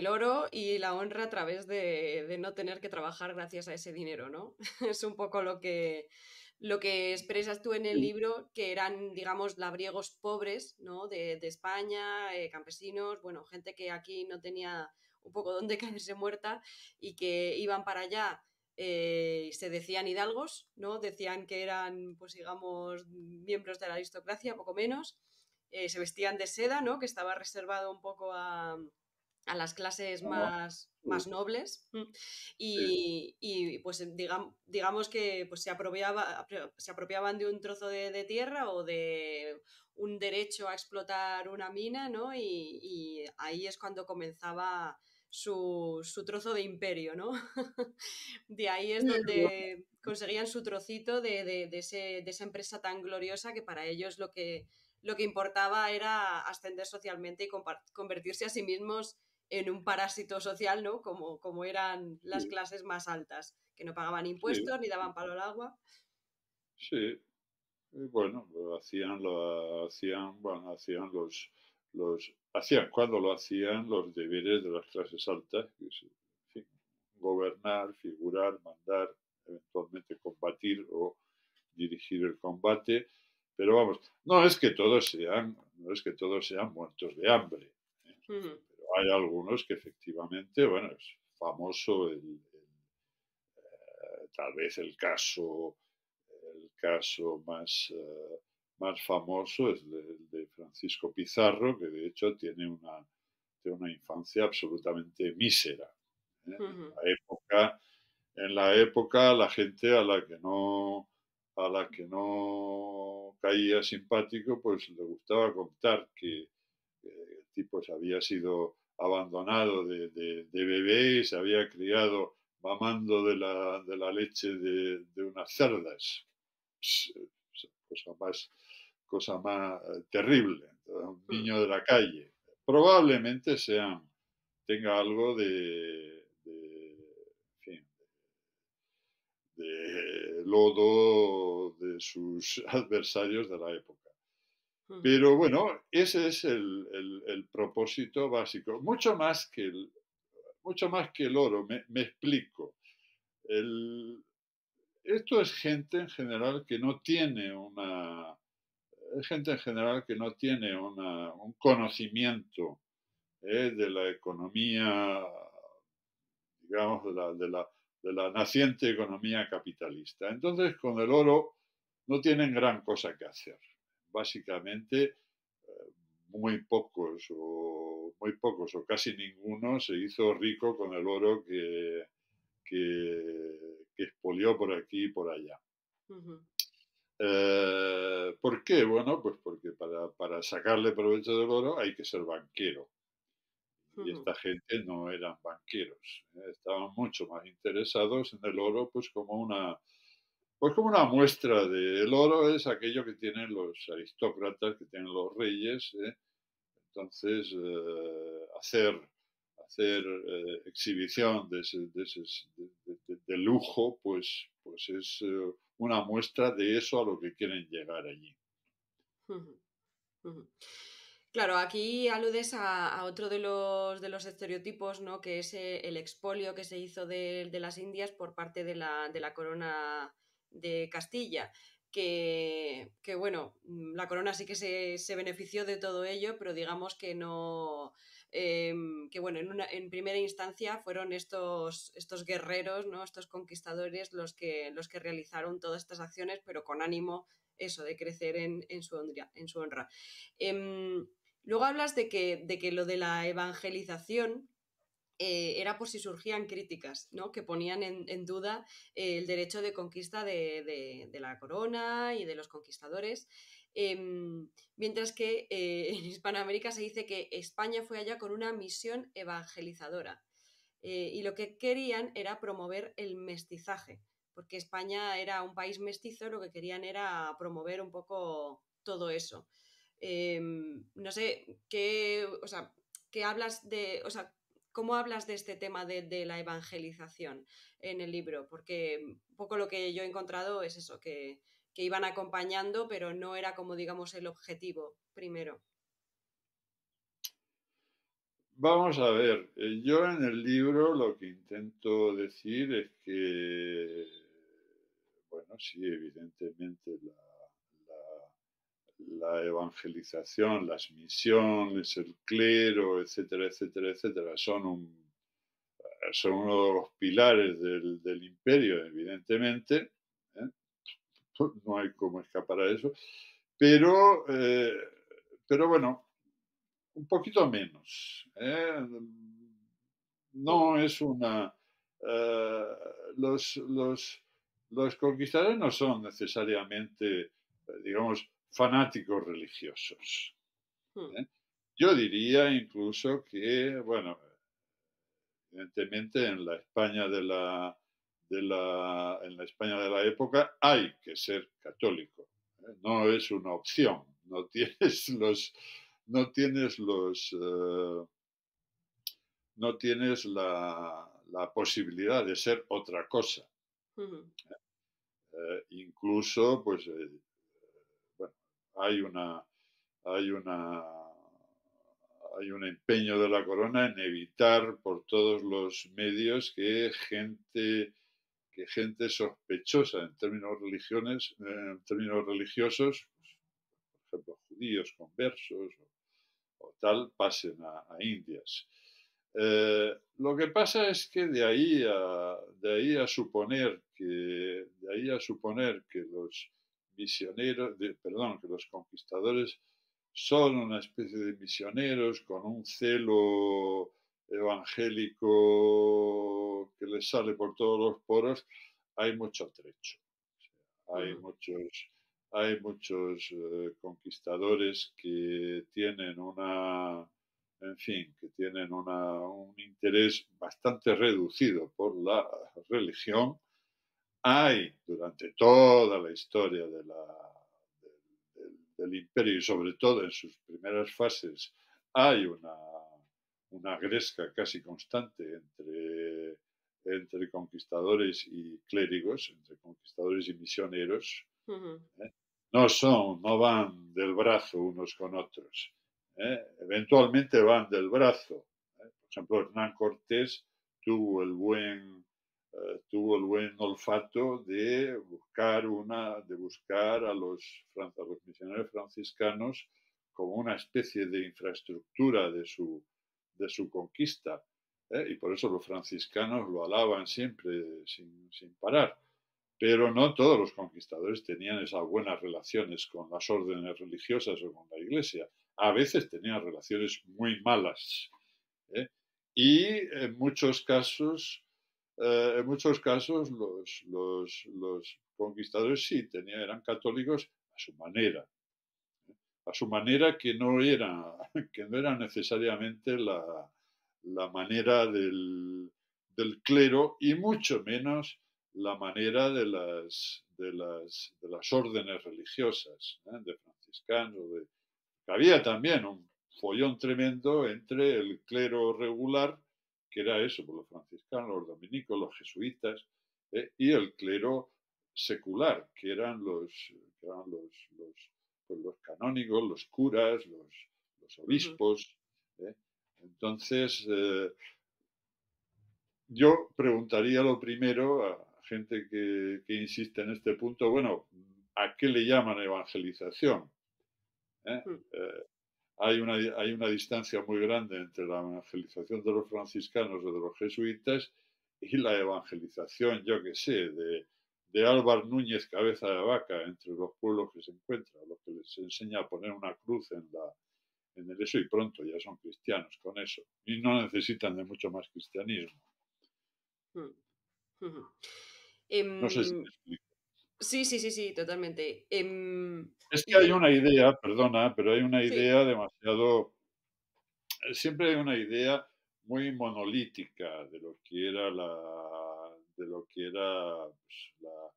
oro y la honra a través de no tener que trabajar gracias a ese dinero, ¿no? Es un poco lo que expresas tú en el Sí, libro, que eran, digamos, labriegos pobres, ¿no? De España, campesinos, bueno, gente que aquí no tenía un poco dónde caerse muerta y que iban para allá. Se decían hidalgos, ¿no? Decían que eran, pues digamos, miembros de la aristocracia, poco menos. Se vestían de seda, ¿no? Que estaba reservado un poco a las clases ah, más sí, nobles. sí, Y, pues digamos que pues, se apropiaban de un trozo de tierra o de un derecho a explotar una mina, ¿no? Y ahí es cuando comenzaba su trozo de imperio, ¿no? De ahí es sí, bueno, donde conseguían su trocito de esa empresa tan gloriosa que para ellos lo que importaba era ascender socialmente y convertirse a sí mismos en un parásito social, ¿no? Como eran las sí, clases más altas, que no pagaban sí, impuestos ni daban palo al agua. sí. Y bueno, hacían cuando lo hacían los deberes de las clases altas, que es, en fin, gobernar, figurar, mandar, eventualmente combatir o dirigir el combate. Pero vamos, no es que todos sean muertos de hambre, ¿eh? Ujú. Pero hay algunos que efectivamente, bueno, es famoso tal vez el caso más famoso es el de Francisco Pizarro, que de hecho tiene una infancia absolutamente mísera. Ujú. En la época, la gente a la que no caía simpático, pues le gustaba contar que el tipo se había sido abandonado de bebé y se había criado mamando de la leche de unas cerdas. Cosa más terrible. Un Ujú. niño de la calle. Probablemente tenga algo en fin, de lodo de sus adversarios de la época. Ujú, Pero bueno, ese es el propósito básico. Mucho más que el oro, me explico. El, Esto es gente en general que no tiene es gente en general que no tiene un conocimiento de la economía, digamos, de la naciente economía capitalista. Entonces, con el oro no tienen gran cosa que hacer. Básicamente, muy pocos o casi ninguno se hizo rico con el oro que expolió por aquí y por allá. ujú, ¿Por qué? Bueno, pues porque para sacarle provecho del oro hay que ser banquero. Y ujú, esta gente no eran banqueros, estaban mucho más interesados en el oro, pues como una muestra del oro es aquello que tienen los aristócratas, que tienen los reyes, entonces hacer exhibición de lujo, pues es una muestra de eso a lo que quieren llegar allí. ujú, ujú. Claro, aquí aludes a otro de los estereotipos, ¿no? Que es el expolio que se hizo de las Indias por parte de la corona de Castilla. Bueno, la corona sí que se benefició de todo ello, pero digamos que no. Que bueno, en primera instancia fueron estos guerreros, ¿no? Estos conquistadores los que realizaron todas estas acciones, pero con ánimo eso, de crecer en su honra. En su honra. Em, Luego hablas de que lo de la evangelización era por si surgían críticas, ¿no? Que ponían en duda el derecho de conquista de la corona y de los conquistadores. Mientras que en Hispanoamérica se dice que España fue allá con una misión evangelizadora. Y lo que querían era promover el mestizaje, porque España era un país mestizo, lo que querían era promover un poco todo eso. No sé, o sea, qué hablas de, o sea, ¿cómo hablas de este tema de la evangelización en el libro? Porque un poco lo que yo he encontrado es eso, que iban acompañando, pero no era como, digamos, el objetivo primero. Vamos a ver, yo en el libro lo que intento decir es que, bueno, sí, evidentemente la evangelización, las misiones, el clero, etcétera, etcétera, etcétera, son uno de los pilares del imperio, evidentemente, ¿eh? No hay cómo escapar a eso, pero, eh, pero bueno, un poquito menos. No es una... eh, los, los, los conquistadores no son necesariamente, digamos, fanáticos religiosos. Hmm, ¿Eh? Yo diría incluso que, bueno, evidentemente en la España en la España de la época hay que ser católico. No es una opción. No tienes no tienes la posibilidad de ser otra cosa. hmm, Incluso, pues, bueno, hay una, hay una, hay un empeño de la corona en evitar por todos los medios que gente sospechosa en términos religiosos, por ejemplo, judíos conversos o tal, pasen a Indias. Lo que pasa es que de ahí a suponer que los perdón, que los conquistadores son una especie de misioneros con un celo evangélico que les sale por todos los poros, hay mucho trecho. Hay hmm, muchos, hay muchos conquistadores que tienen en fin, que tienen un interés bastante reducido por la religión. Hay durante toda la historia del imperio y sobre todo en sus primeras fases, hay una gresca casi constante entre conquistadores y clérigos, entre conquistadores y misioneros. hmm, ¿Eh? no van del brazo unos con otros. Eventualmente van del brazo. Por ejemplo, Hernán Cortés tuvo el buen, tuvo el buen olfato de buscar a los misioneros franciscanos como una especie de infraestructura de su conquista. Y por eso los franciscanos lo alaban siempre sin parar. Pero no todos los conquistadores tenían esas buenas relaciones con las órdenes religiosas o con la iglesia. A veces tenían relaciones muy malas. ¿eh? Y en muchos casos los conquistadores sí eran católicos a su manera que no era necesariamente la manera del clero y mucho menos la manera de las órdenes religiosas, de franciscanos. Había también un follón tremendo entre el clero regular, que era eso, por los franciscanos, los dominicos, los jesuitas, y el clero secular, que eran pues los canónigos, los curas, los Ujú. obispos. ¿eh? Entonces, yo preguntaría lo primero a gente que insiste en este punto, bueno, ¿a qué le llaman evangelización? ¿Eh? Mm. Eh, hay una distancia muy grande entre la evangelización de los franciscanos o de los jesuitas y la evangelización, yo que sé, de Álvar Núñez Cabeza de Vaca entre los pueblos que se encuentran, los que les enseña a poner una cruz en el eso y pronto ya son cristianos con eso y no necesitan de mucho más cristianismo. Mm. Ujú. No sé si me Em, explico. sí, sí, sí, sí, totalmente. Es que hay Y una idea, perdona, pero hay una sí. idea demasiado, siempre hay una idea muy monolítica de lo que era pues, la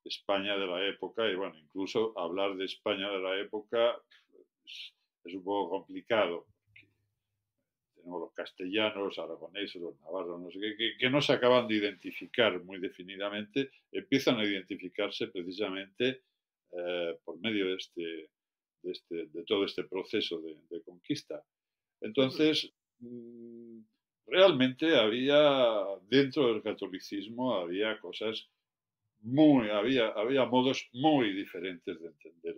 España de la época y bueno, incluso hablar de España de la época es un poco complicado. Tenemos los castellanos, aragoneses, los navarros, no sé qué, que no se acaban de identificar muy definidamente, empiezan a identificarse precisamente por medio de todo este proceso de conquista. Ujú. Entonces, realmente dentro del catolicismo, había modos muy diferentes de entender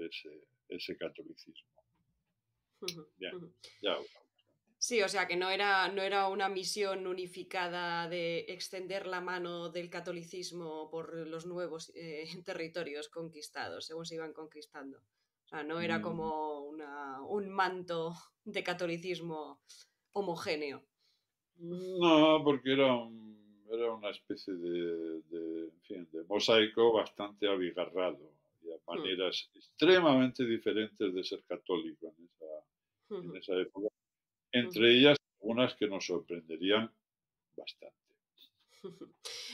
ese catolicismo. Ujú. Bien, Ujú. ya. Sí, o sea que no era una misión unificada de extender la mano del catolicismo por los nuevos territorios conquistados, según se iban conquistando. O sea, no era Mm, como un manto de catolicismo homogéneo. No, porque era una especie en fin, de mosaico bastante abigarrado. Había Mm. maneras extremadamente diferentes de ser católico en Ujú. esa época. Ujú. Entre ellas, unas que nos sorprenderían bastante.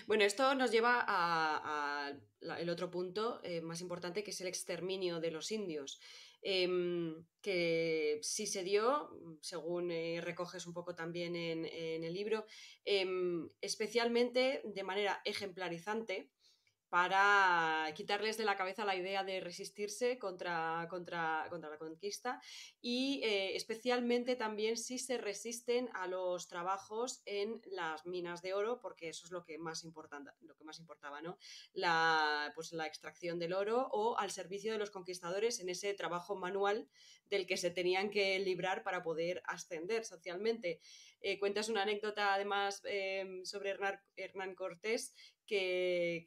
Bueno, esto nos lleva el otro punto más importante, que es el exterminio de los indios, que sí se dio, según recoges un poco también en el libro, especialmente de manera ejemplarizante para quitarles de la cabeza la idea de resistirse contra la conquista y especialmente también si se resisten a los trabajos en las minas de oro, porque eso es lo que más importaba, ¿no? Pues la extracción del oro o al servicio de los conquistadores en ese trabajo manual del que se tenían que librar para poder ascender socialmente. Cuentas una anécdota además sobre Hernán Cortés que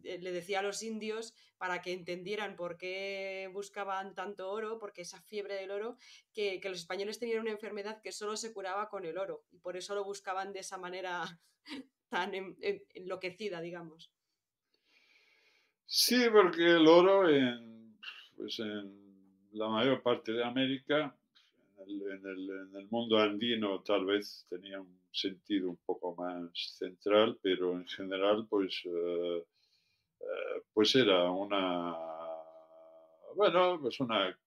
le decía a los indios para que entendieran por qué buscaban tanto oro, porque esa fiebre del oro, que los españoles tenían una enfermedad que solo se curaba con el oro y por eso lo buscaban de esa manera tan enloquecida, digamos. Sí, porque el oro pues en la mayor parte de América, en el mundo andino tal vez tenía un sentido un poco más central, pero en general pues era bueno, pues una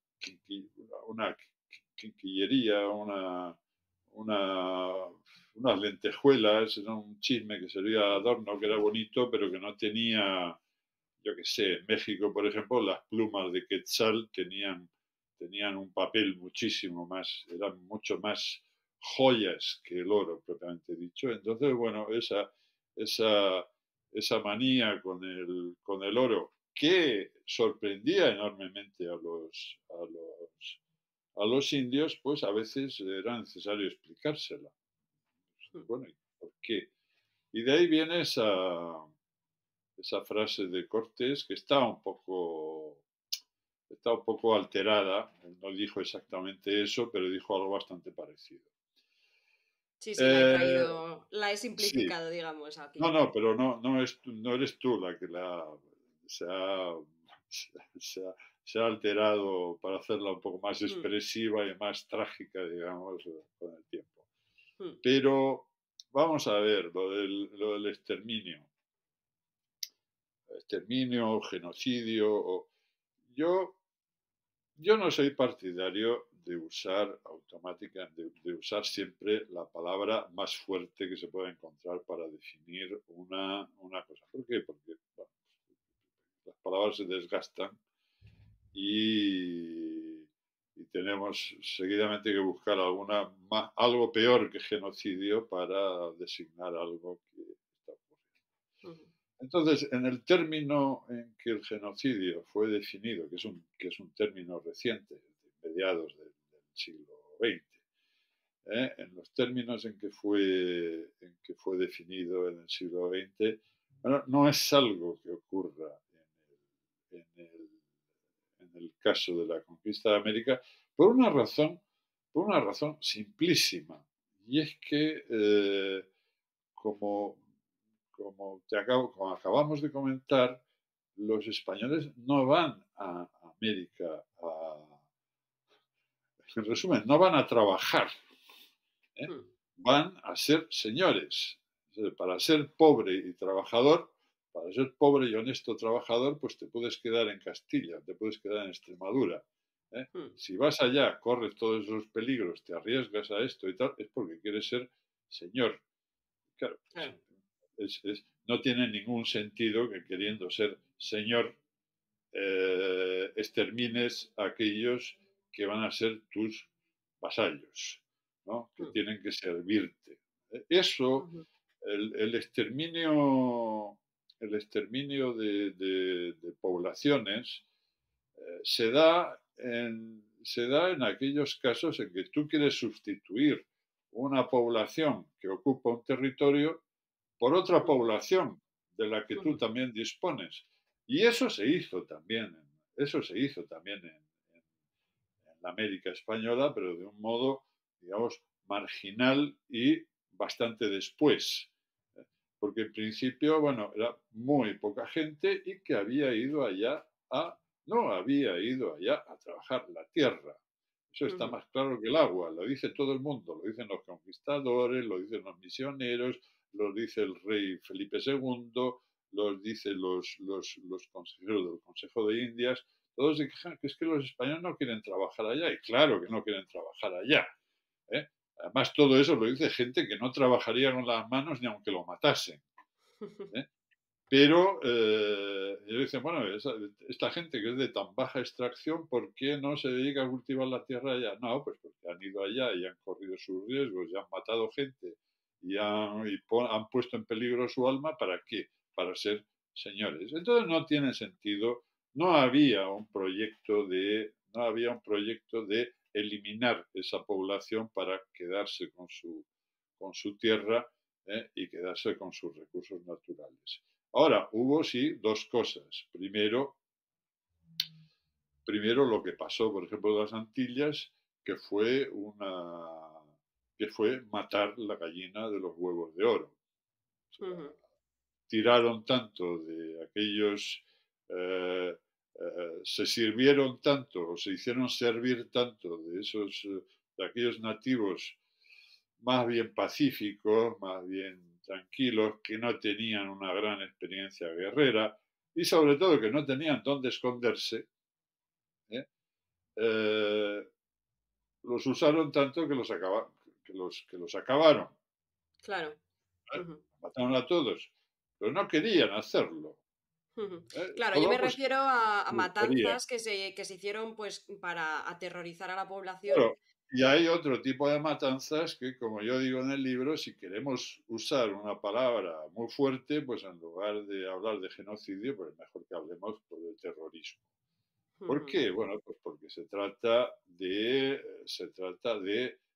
quinquillería, una, unas lentejuelas, era un chisme que servía de adorno, que era bonito, pero que no tenía yo qué sé, en México, por ejemplo, las plumas de quetzal tenían un papel muchísimo más, eran mucho más joyas que el oro, propiamente dicho. Entonces, bueno, esa, esa manía con el oro que sorprendía enormemente a los indios, pues a veces era necesario explicársela. Mm. Bueno, ¿y por qué? Y de ahí viene esa frase de Cortés que está un poco alterada. No dijo exactamente eso, pero dijo algo bastante parecido. Sí, sí, Eh, la he sí, simplificado, digamos, aquí. no, pero no eres tú la que se ha, se ha alterado para hacerla un poco más Mm, expresiva y más trágica, digamos, con el tiempo. mm, Pero vamos a ver, lo del exterminio, genocidio. Yo, yo no soy partidario de usar de usar siempre la palabra más fuerte que se pueda encontrar para definir una cosa. ¿Por qué? Porque bueno, las palabras se desgastan y, y tenemos seguidamente que buscar algo peor que genocidio para designar algo que está ocurriendo. mm, Entonces, en el término en que el genocidio fue definido, que es un término reciente, de mediados del siglo XX, en los términos en que fue definido en el siglo XX, bueno, no es algo que ocurra en el, en el caso de la conquista de América por una razón simplísima. Y es que, como, como acabamos de comentar, los españoles no van a América en resumen, no van a trabajar, ¿eh? mm, Van a ser señores. Para ser pobre y trabajador, para ser pobre y honesto trabajador, pues te puedes quedar en Castilla, te puedes quedar en Extremadura. ¿Eh? mm, Si vas allá, corres todos esos peligros, te arriesgas a esto y tal, es porque quieres ser señor. Claro, claro. no tiene ningún sentido que queriendo ser señor extermines a aquellos que van a ser tus vasallos, ¿no? Que Mm, tienen que servirte. Eso, ujú, el exterminio, de poblaciones se da en aquellos casos en que tú quieres sustituir una población que ocupa un territorio por otra mm, población de la que tú ujú, también dispones. Y eso se hizo también, eso se hizo también en la América española, pero de un modo, digamos, marginal y bastante después. Porque en principio, bueno, era muy poca gente y que había ido allá no había ido allá a trabajar la tierra. Eso está ujú, más claro que el agua, lo dice todo el mundo, lo dicen los conquistadores, lo dicen los misioneros, lo dice el rey Felipe II, lo dicen los consejeros del Consejo de Indias, todos se quejan que es que los españoles no quieren trabajar allá, y claro que no quieren trabajar allá. ¿Eh? Además, todo eso lo dice gente que no trabajaría con las manos ni aunque lo matasen. ¿Eh? Pero ellos dicen, bueno, esta gente que es de tan baja extracción, ¿por qué no se dedica a cultivar la tierra allá? No, pues porque han ido allá y han corrido sus riesgos, y han matado gente han puesto en peligro su alma. ¿Para qué? Para ser señores. Entonces no tiene sentido, no había un proyecto de eliminar esa población para quedarse con su tierra y quedarse con sus recursos naturales. Ahora, hubo sí dos cosas. Primero lo que pasó, por ejemplo, en las Antillas, que fue que fue matar la gallina de los huevos de oro. O sea, ujú, tiraron tanto de aquellos, se sirvieron tanto o se hicieron servir tanto de aquellos nativos más bien pacíficos, más bien tranquilos, que no tenían una gran experiencia guerrera y sobre todo que no tenían dónde esconderse, ¿eh? Eh, los usaron tanto que los acabaron, claro. ¿eh? Ujú, Mataron a todos, pero no querían hacerlo. Ujú. Claro, yo Todo me pues refiero a tontería. matanzas que se hicieron pues para aterrorizar a la población. Claro, y hay otro tipo de matanzas que, como yo digo en el libro, si queremos usar una palabra muy fuerte, pues en lugar de hablar de genocidio, pues mejor que hablemos pues, de terrorismo. ¿Por Ujú, qué? Bueno, pues porque se trata de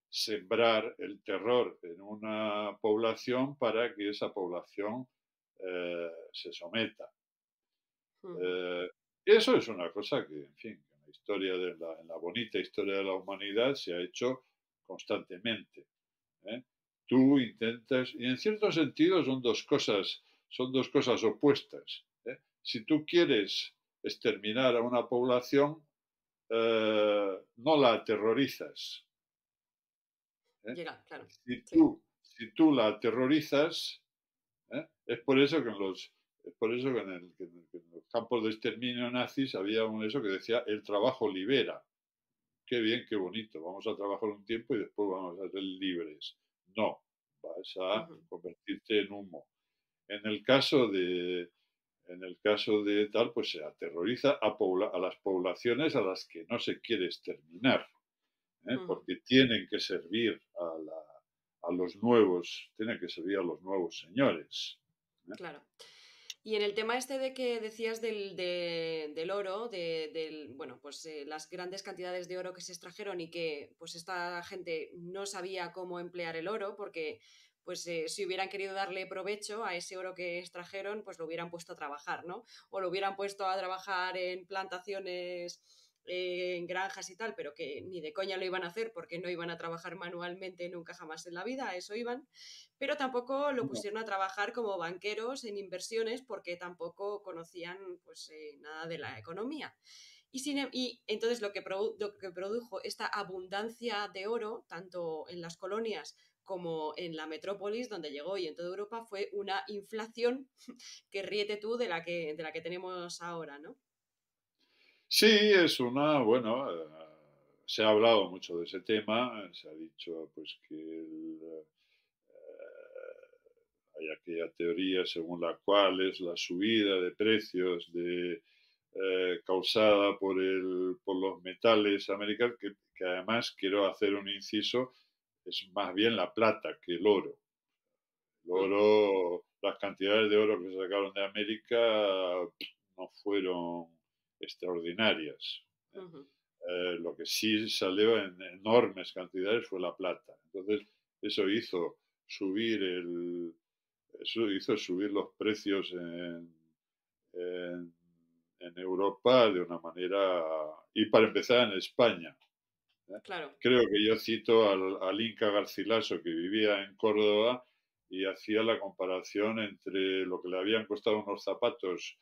sembrar el terror en una población para que esa población se someta. ujú. Eh, Eso es una cosa que, en fin, en la en la bonita historia de la humanidad se ha hecho constantemente. ¿Eh? Tú intentas, y en cierto sentido son dos cosas opuestas. Si tú quieres exterminar a una población, no la aterrorizas. ¿Eh? Llega, claro. Sí. Si tú la aterrorizas, es por eso que es por eso que en los campos de exterminio nazis había un eso que decía el trabajo libera. Qué bien, qué bonito. Vamos a trabajar un tiempo y después vamos a ser libres. No, vas a Ujú, convertirte en humo. En el caso de, en el caso de tal, pues se aterroriza a las poblaciones a las que no se quiere exterminar, ujú, porque tienen que servir a los nuevos, tienen que servir a los nuevos señores. ¿Eh? claro. Y en el tema este de que decías del oro, bueno, pues las grandes cantidades de oro que se extrajeron y que pues esta gente no sabía cómo emplear el oro porque pues si hubieran querido darle provecho a ese oro que extrajeron, pues lo hubieran puesto a trabajar, ¿no? O lo hubieran puesto a trabajar en plantaciones, en granjas y tal, pero que ni de coña lo iban a hacer porque no iban a trabajar manualmente nunca jamás en la vida, a eso iban, pero tampoco lo No. pusieron a trabajar como banqueros en inversiones porque tampoco conocían pues, nada de la economía. Y entonces lo que produjo esta abundancia de oro, tanto en las colonias como en la metrópolis donde llegó y en toda Europa, fue una inflación que ríete tú de la que tenemos ahora, ¿no? Sí, bueno, se ha hablado mucho de ese tema, se ha dicho pues que hay aquella teoría según la cual es la subida de precios causada por los metales americanos, que además quiero hacer un inciso, es más bien la plata que el oro. El Ujú, oro, las cantidades de oro que se sacaron de América no fueron extraordinarias. ¿Eh? ujú. Lo que sí salió en enormes cantidades fue la plata. Entonces, eso hizo subir los precios en- en Europa de una manera, y para empezar en España. ¿Eh? Claro, Creo que yo cito al Inca Garcilaso que vivía en Córdoba y hacía la comparación entre lo que le habían costado unos zapatos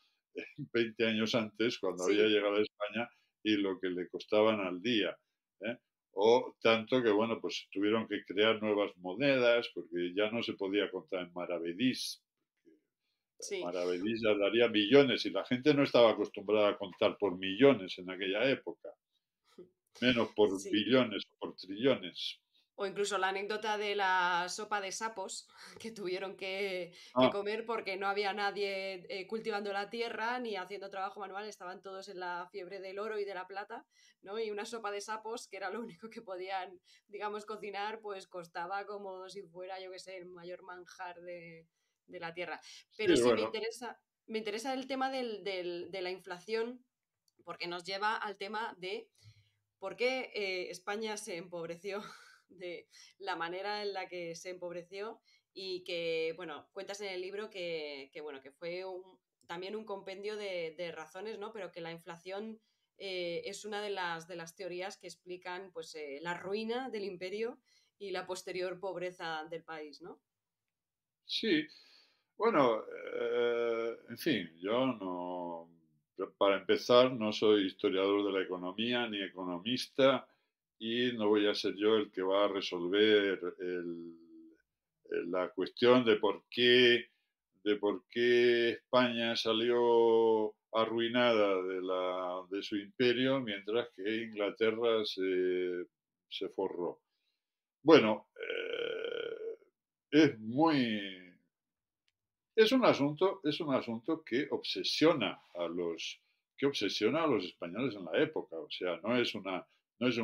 20 años antes, cuando había sí. llegado a España, y lo que le costaban al día. ¿Eh? O tanto que, bueno, pues tuvieron que crear nuevas monedas porque ya no se podía contar en maravedís. Sí, Maravedís ya daría millones y la gente no estaba acostumbrada a contar por millones en aquella época, menos por sí. billones o por trillones. O incluso la anécdota de la sopa de sapos que tuvieron que Ah, comer porque no había nadie cultivando la tierra ni haciendo trabajo manual, estaban todos en la fiebre del oro y de la plata, ¿no? Y una sopa de sapos, que era lo único que podían, digamos, cocinar, pues costaba como si fuera, yo qué sé, el mayor manjar de la tierra. sí, Pero sí, me bueno, interesa, me interesa el tema de la inflación porque nos lleva al tema de por qué España se empobreció de la manera en la que se empobreció y que, bueno, cuentas en el libro bueno, que fue también un compendio de razones, ¿no? Pero que la inflación es una de las teorías que explican pues, la ruina del imperio y la posterior pobreza del país, ¿no? sí. Bueno, en fin, para empezar, no soy historiador de la economía ni economista y no voy a ser yo el que va a resolver la cuestión de por qué España salió arruinada de su imperio mientras que Inglaterra se forró. Bueno, es muy es un asunto que obsesiona a los españoles en la época. O sea, no es un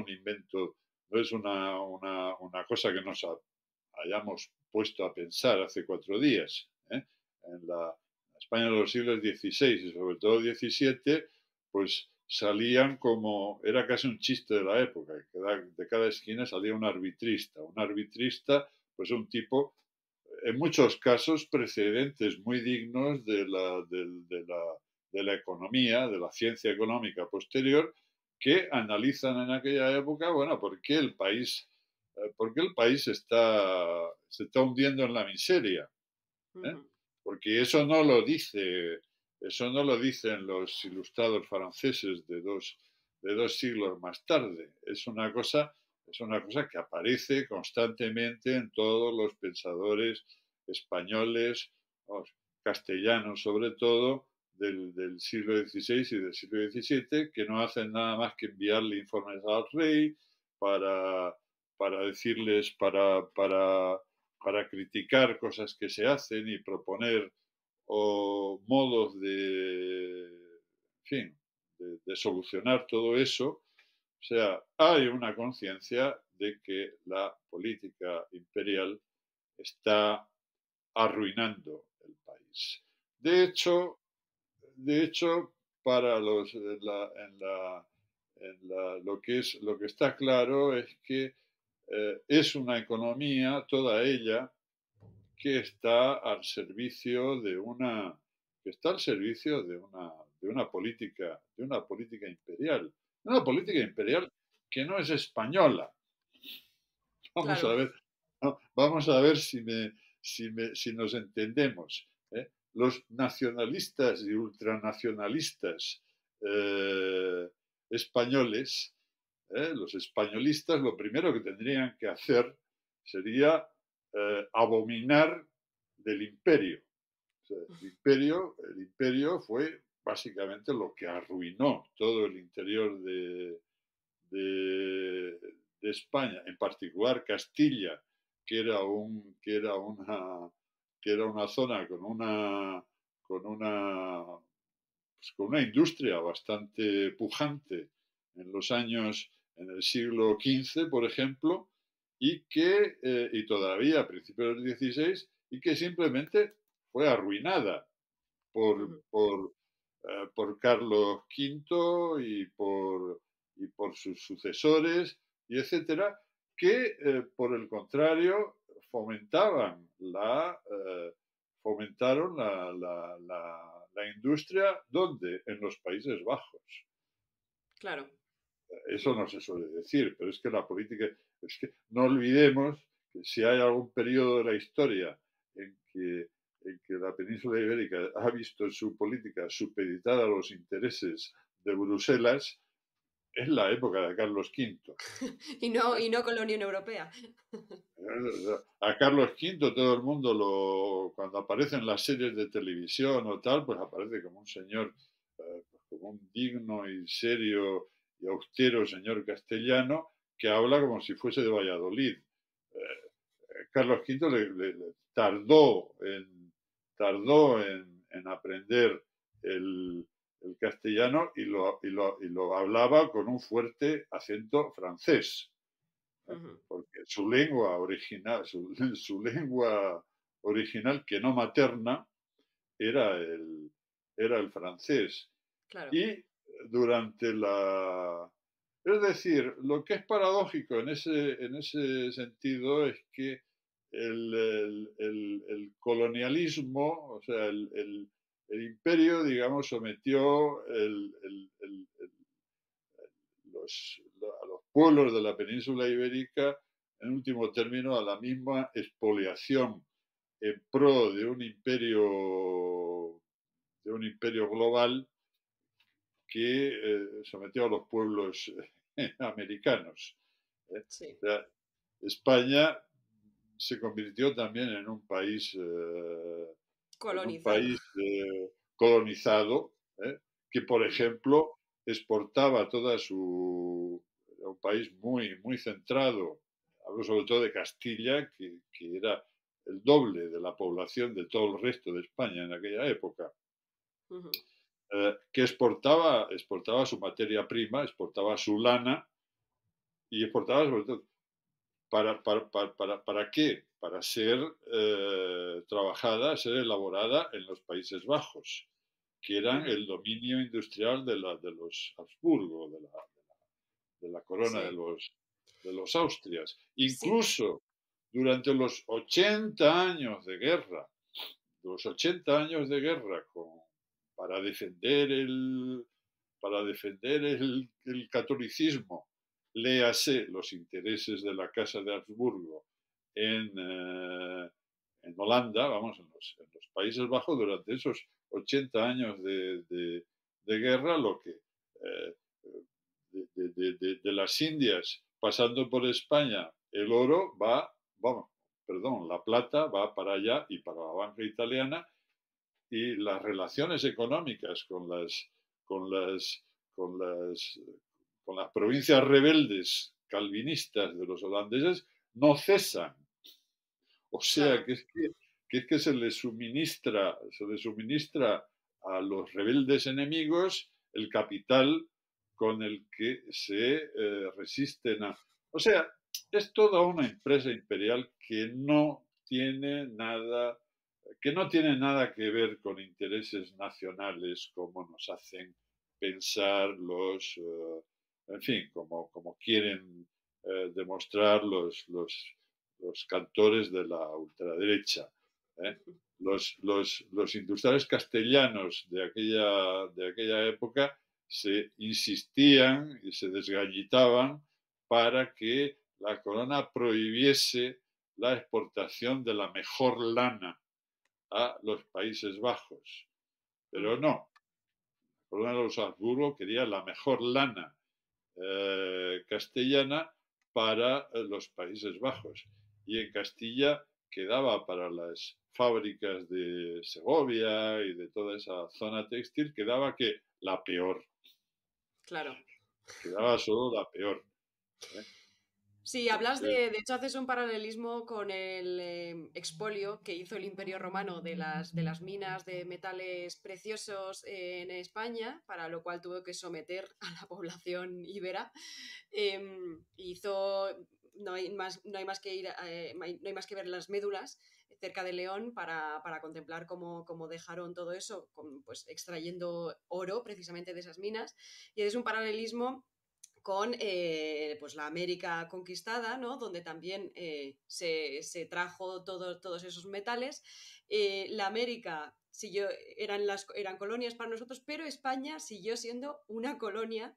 invento, no es una cosa que nos hayamos puesto a pensar hace 4 días. ¿Eh? En la España de los siglos XVI y sobre todo XVII, pues salían como, era casi un chiste de la época, que de cada esquina salía un arbitrista, pues un tipo, en muchos casos, precedentes muy dignos de la economía, de la ciencia económica posterior, que analizan en aquella época, bueno, por qué el país se está hundiendo en la miseria. ¿Eh? Ujú. Porque eso no lo dicen los ilustrados franceses de dos siglos más tarde. Es una cosa que aparece constantemente en todos los pensadores españoles, vamos, castellanos sobre todo, del siglo XVI y del siglo XVII, que no hacen nada más que enviarle informes al rey para, para decirles, para criticar cosas que se hacen y proponer modos en fin, de solucionar todo eso. O sea, hay una conciencia de que la política imperial está arruinando el país. De hecho, de hecho para los, lo que está claro es que es una economía, toda ella, que está al servicio que está al servicio de una política imperial que no es española. Vamos a Claro. ver, ¿no? Vamos a ver si nos entendemos. ¿Eh? Los nacionalistas y ultranacionalistas españoles, los españolistas, lo primero que tendrían que hacer sería abominar del imperio. O sea, el imperio fue básicamente lo que arruinó todo el interior de, de España, en particular Castilla, que era, un, que era una zona con una, pues con una industria bastante pujante en los años, en el siglo XV, por ejemplo, y todavía a principios del XVI, y que simplemente fue arruinada por, Ujú. por, por Carlos V y por sus sucesores, y etcétera, que por el contrario fomentaron la industria donde en los Países Bajos. Claro. Eso no se suele decir, pero es que la política, es que no olvidemos que si hay algún periodo de la historia en que, en que la península ibérica ha visto su política supeditada a los intereses de Bruselas, es la época de Carlos V. Y no con la Unión Europea. A Carlos V todo el mundo cuando aparecen las series de televisión o tal, pues aparece como un señor, como un digno y serio y austero señor castellano que habla como si fuese de Valladolid. Carlos V tardó en aprender el castellano y lo hablaba con un fuerte acento francés. Ujú. Porque su lengua original, que no materna, era era el francés. Claro. Y durante Es decir, lo que es paradójico en ese sentido es que el colonialismo, o sea, el imperio, digamos, sometió a los pueblos de la península ibérica, en último término, a la misma expoliación en pro de un imperio global que sometió a los pueblos americanos. Sí. O sea, España se convirtió también en un Colonizado. país colonizado, que por ejemplo exportaba era un país muy, muy centrado, hablo sobre todo de Castilla, que era el doble de la población de todo el resto de España en aquella época, Ujú. que exportaba su materia prima, exportaba su lana y exportaba sobre todo. ¿Para qué? Para ser trabajada, ser elaborada en los Países Bajos, que eran Ujú. el dominio industrial de los Habsburgo, de la corona Sí, de los Austrias. sí, Incluso durante los 80 años de guerra, los 80 años de guerra para defender el catolicismo, léase los intereses de la Casa de Habsburgo en, en Holanda, vamos, en los Países Bajos, durante esos 80 años de guerra, lo que de las Indias pasando por España, el oro vamos, perdón, la plata va para allá y para la banca italiana, y las relaciones económicas con las, con las, con las provincias rebeldes calvinistas de los holandeses no cesan. O sea claro. que se le suministra a los rebeldes enemigos el capital con el que se resisten a. O sea, es toda una empresa imperial que no tiene nada que ver con intereses nacionales como nos hacen pensar en fin, como quieren demostrar los cantores de la ultraderecha. ¿eh? Los industriales castellanos de aquella época se insistían y se desgallitaban para que la corona prohibiese la exportación de la mejor lana a los Países Bajos. Pero Ujú. no, la corona de los Habsburgo quería la mejor lana castellana para los Países Bajos. Y en Castilla quedaba para las fábricas de Segovia y de toda esa zona textil, quedaba que la peor, Claro. quedaba solo la peor. ¿eh? Sí, hablas Entonces, de hecho haces un paralelismo con el expolio que hizo el Imperio Romano de las minas de metales preciosos en España, para lo cual tuvo que someter a la población íbera. Hizo, no hay más que ir, no hay más que ver las médulas cerca de León para contemplar cómo dejaron todo eso, pues extrayendo oro precisamente de esas minas. Y es un paralelismo con pues la América conquistada, ¿no? Donde también se trajo todos esos metales. La América eran colonias para nosotros, pero España siguió siendo una colonia,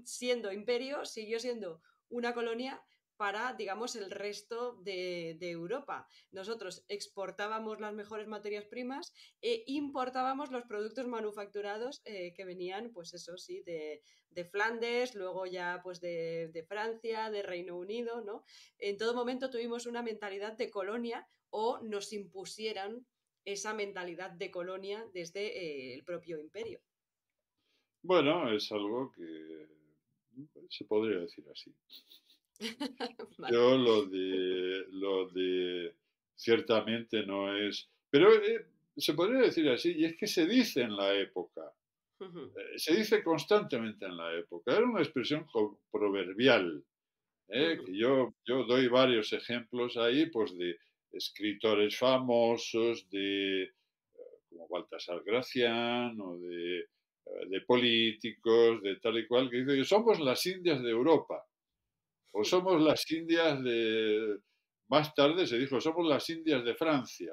siendo imperio, siguió siendo una colonia para, digamos, el resto de Europa. Nosotros exportábamos las mejores materias primas e importábamos los productos manufacturados que venían, pues eso sí, de Flandes, luego ya pues de Francia, de Reino Unido, ¿no? En todo momento tuvimos una mentalidad de colonia o nos impusieran esa mentalidad de colonia desde el propio imperio. bueno, es algo que se podría decir así. Vale. Yo lo de ciertamente no es, pero se podría decir así, y es que se dice en la época, se dice constantemente en la época, era una expresión proverbial, que yo doy varios ejemplos ahí, pues de escritores famosos, como Baltasar Gracián, o de políticos, de tal y cual, que dicen, somos las Indias de Europa. O somos las Indias de. Más tarde se dijo, somos las Indias de Francia,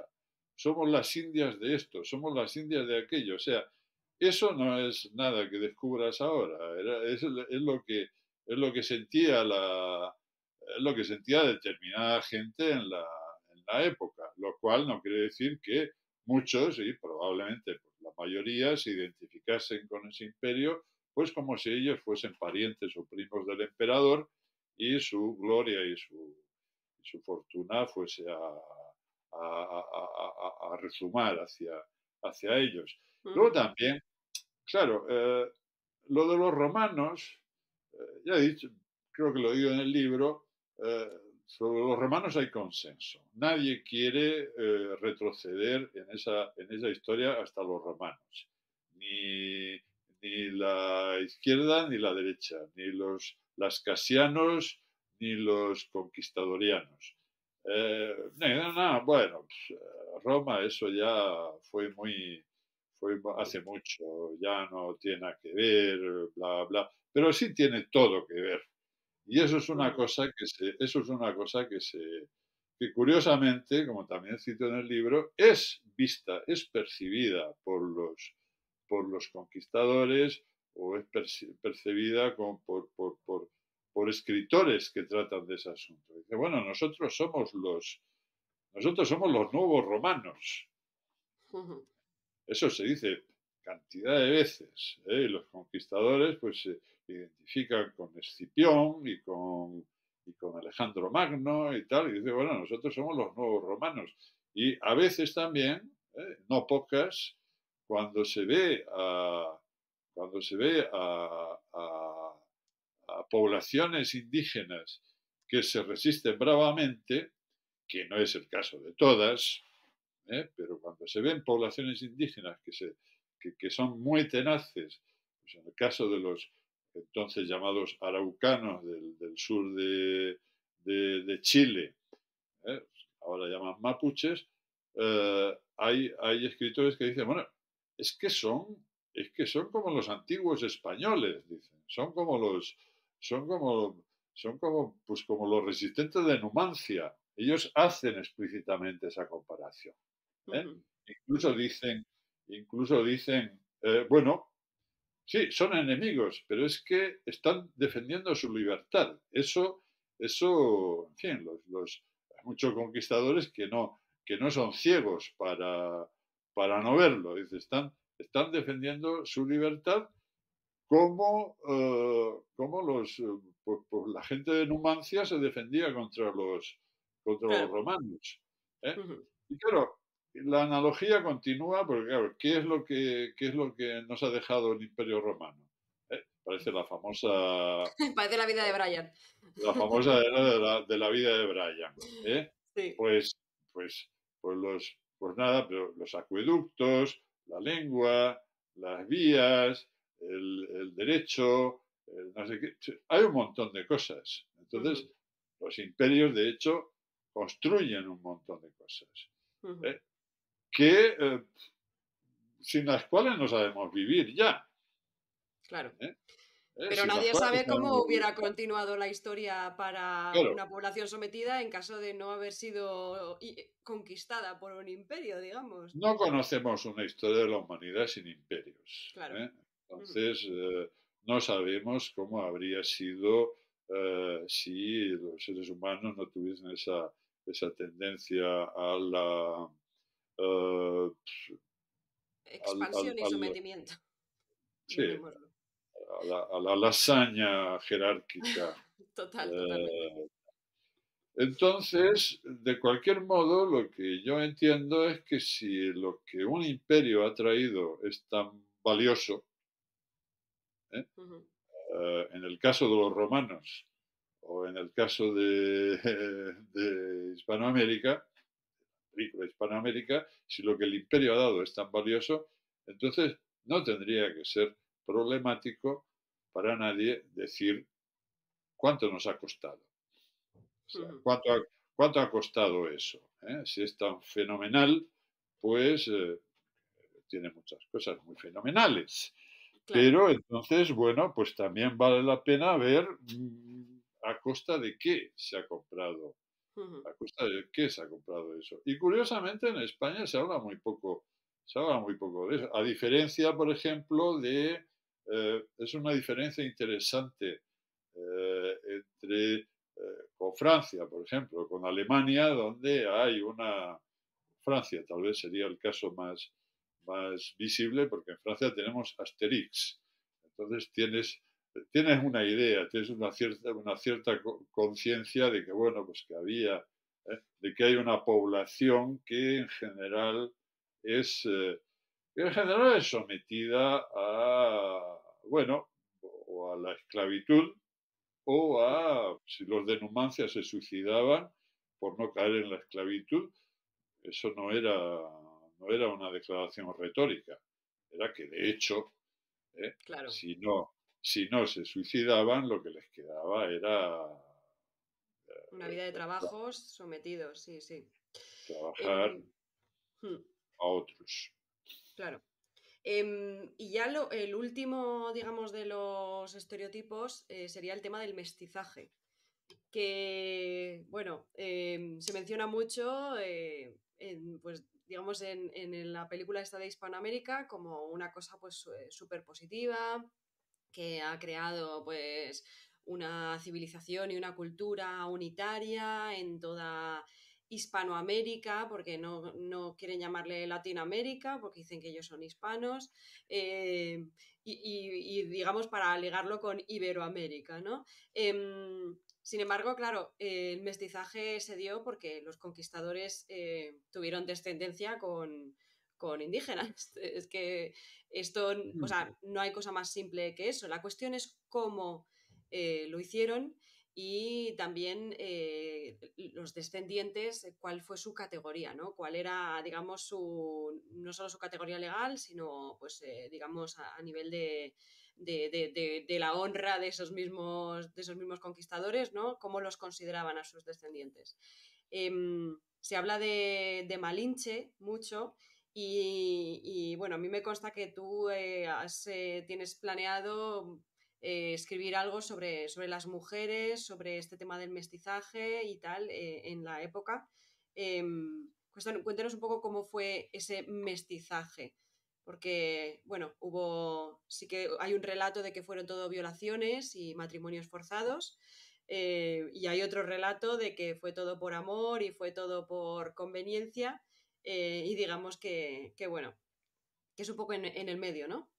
somos las Indias de esto, somos las Indias de aquello. O sea, eso no es nada que descubras ahora. Es lo que sentía determinada gente en la época, lo cual no quiere decir que muchos, y probablemente pues, la mayoría, se identificasen con ese imperio, pues como si ellos fuesen parientes o primos del emperador y su gloria y su fortuna fuese a resumar hacia ellos. Luego también, claro, lo de los romanos, ya he dicho, creo que lo digo en el libro, sobre los romanos hay consenso. Nadie quiere retroceder en esa historia hasta los romanos. Ni, ni la izquierda ni la derecha, ni los lascasianos ni los conquistadorianos. Bueno, pues, Roma, eso ya fue hace mucho, ya no tiene nada que ver, bla, bla, pero sí tiene todo que ver. Y eso es una Ujú. cosa eso es una cosa que curiosamente, como también cito en el libro, es vista, es percibida por los conquistadores o es percibida por escritores que tratan de ese asunto. Dice, bueno, nosotros somos los nuevos romanos. Ujú. Eso se dice cantidad de veces, ¿eh? Y los conquistadores pues se identifican con Escipión y con Alejandro Magno y tal, y dice, bueno, nosotros somos los nuevos romanos. Y a veces también, no pocas, cuando se ve a, cuando se ve a poblaciones indígenas que se resisten bravamente, que no es el caso de todas, pero cuando se ven poblaciones indígenas que son muy tenaces, pues en el caso de los entonces llamados araucanos del sur de Chile, ¿eh? Ahora llaman mapuches, hay escritores que dicen, bueno, es que son, es que son como los antiguos españoles, dicen, son como, son como, pues como los resistentes de Numancia. Ellos hacen explícitamente esa comparación. ¿Eh? Ujú. Incluso Ujú. dicen, incluso dicen, bueno, sí, son enemigos, pero es que están defendiendo su libertad. En fin, hay muchos conquistadores que no son ciegos para no verlo. Dice, están defendiendo su libertad como pues la gente de Numancia se defendía contra los Claro. romanos. ¿Eh? Ujú. Y claro, la analogía continúa porque, claro, qué es lo que nos ha dejado el Imperio Romano? Parece Parece la vida de Brian. la famosa era de la vida de Brian. ¿Eh? Sí. Pues, pues, pues nada, pero los acueductos, la lengua, las vías, el derecho, no sé qué. Hay un montón de cosas. Entonces, Ujú. los imperios, de hecho, construyen un montón de cosas. Ujú. ¿Eh? Que sin las cuales no sabemos vivir ya. Claro. ¿Eh? Pero Sin las nadie cuales no sabe cómo sabemos vivir hubiera ya. continuado la historia para Claro, una población sometida en caso de no haber sido conquistada por un imperio, digamos. no conocemos una historia de la humanidad sin imperios. Claro. ¿Eh? Ujú. Entonces, no sabemos cómo habría sido si los seres humanos no tuviesen esa tendencia a la, eh, Expansión y al- sometimiento, sí, llamémoslo. a la lasaña jerárquica. Total, totalmente. eh, Entonces, de cualquier modo, lo que yo entiendo es que si lo que un imperio ha traído es tan valioso, ¿eh? Ujú. En el caso de los romanos o en el caso de Hispanoamérica, película Hispanoamérica, si lo que el imperio ha dado es tan valioso, entonces no tendría que ser problemático para nadie decir cuánto nos ha costado. O sea, Ujú. cuánto ha costado eso? Si es tan fenomenal, pues tiene muchas cosas muy fenomenales. Claro. Pero entonces, bueno, pues también vale la pena ver a costa de qué se ha comprado, Ujú. a costa de qué se ha comprado eso. Y curiosamente en España se habla muy poco de eso. A diferencia, por ejemplo, es una diferencia interesante entre con Francia, por ejemplo, con Alemania, donde hay una, Francia tal vez sería el caso más visible, porque en Francia tenemos Asterix. Entonces tienes una idea, tienes una cierta conciencia de que, bueno, pues que había, de que hay una población que es, eh, en general es sometida a, bueno, o a la esclavitud si los de Numancia se suicidaban por no caer en la esclavitud, eso no era una declaración retórica, era que de hecho, ¿eh? Claro, si no, si no se suicidaban, lo que les quedaba era una vida de tra- trabajos sometidos, sí, sí. trabajar Em, hmm, a otros. claro. Y ya el último, digamos, de los estereotipos sería el tema del mestizaje, que, bueno, se menciona mucho, pues, digamos, en la película esta de Hispanoamérica como una cosa, pues, súper positiva, que ha creado, pues, una civilización y una cultura unitaria en toda Hispanoamérica, porque no quieren llamarle Latinoamérica, porque dicen que ellos son hispanos, eh, y, digamos para ligarlo con Iberoamérica, ¿no? Sin embargo, claro, el mestizaje se dio porque los conquistadores tuvieron descendencia con indígenas. Es que esto, o sea, no hay cosa más simple que eso. La cuestión es cómo lo hicieron y también los descendientes, cuál fue su categoría, ¿no? Cuál era, digamos, no solo su categoría legal, sino, pues, digamos, a nivel de la honra de esos mismos conquistadores, ¿no? Cómo los consideraban a sus descendientes. Se habla de Malinche mucho bueno, a mí me consta que tú tienes planeado escribir algo sobre las mujeres, sobre este tema del mestizaje y tal en la época. Cuéntanos un poco cómo fue ese mestizaje, porque, bueno, sí que hay un relato de que fueron todo violaciones y matrimonios forzados, y hay otro relato de que fue todo por amor y fue todo por conveniencia, y digamos bueno, que es un poco en el medio, ¿no?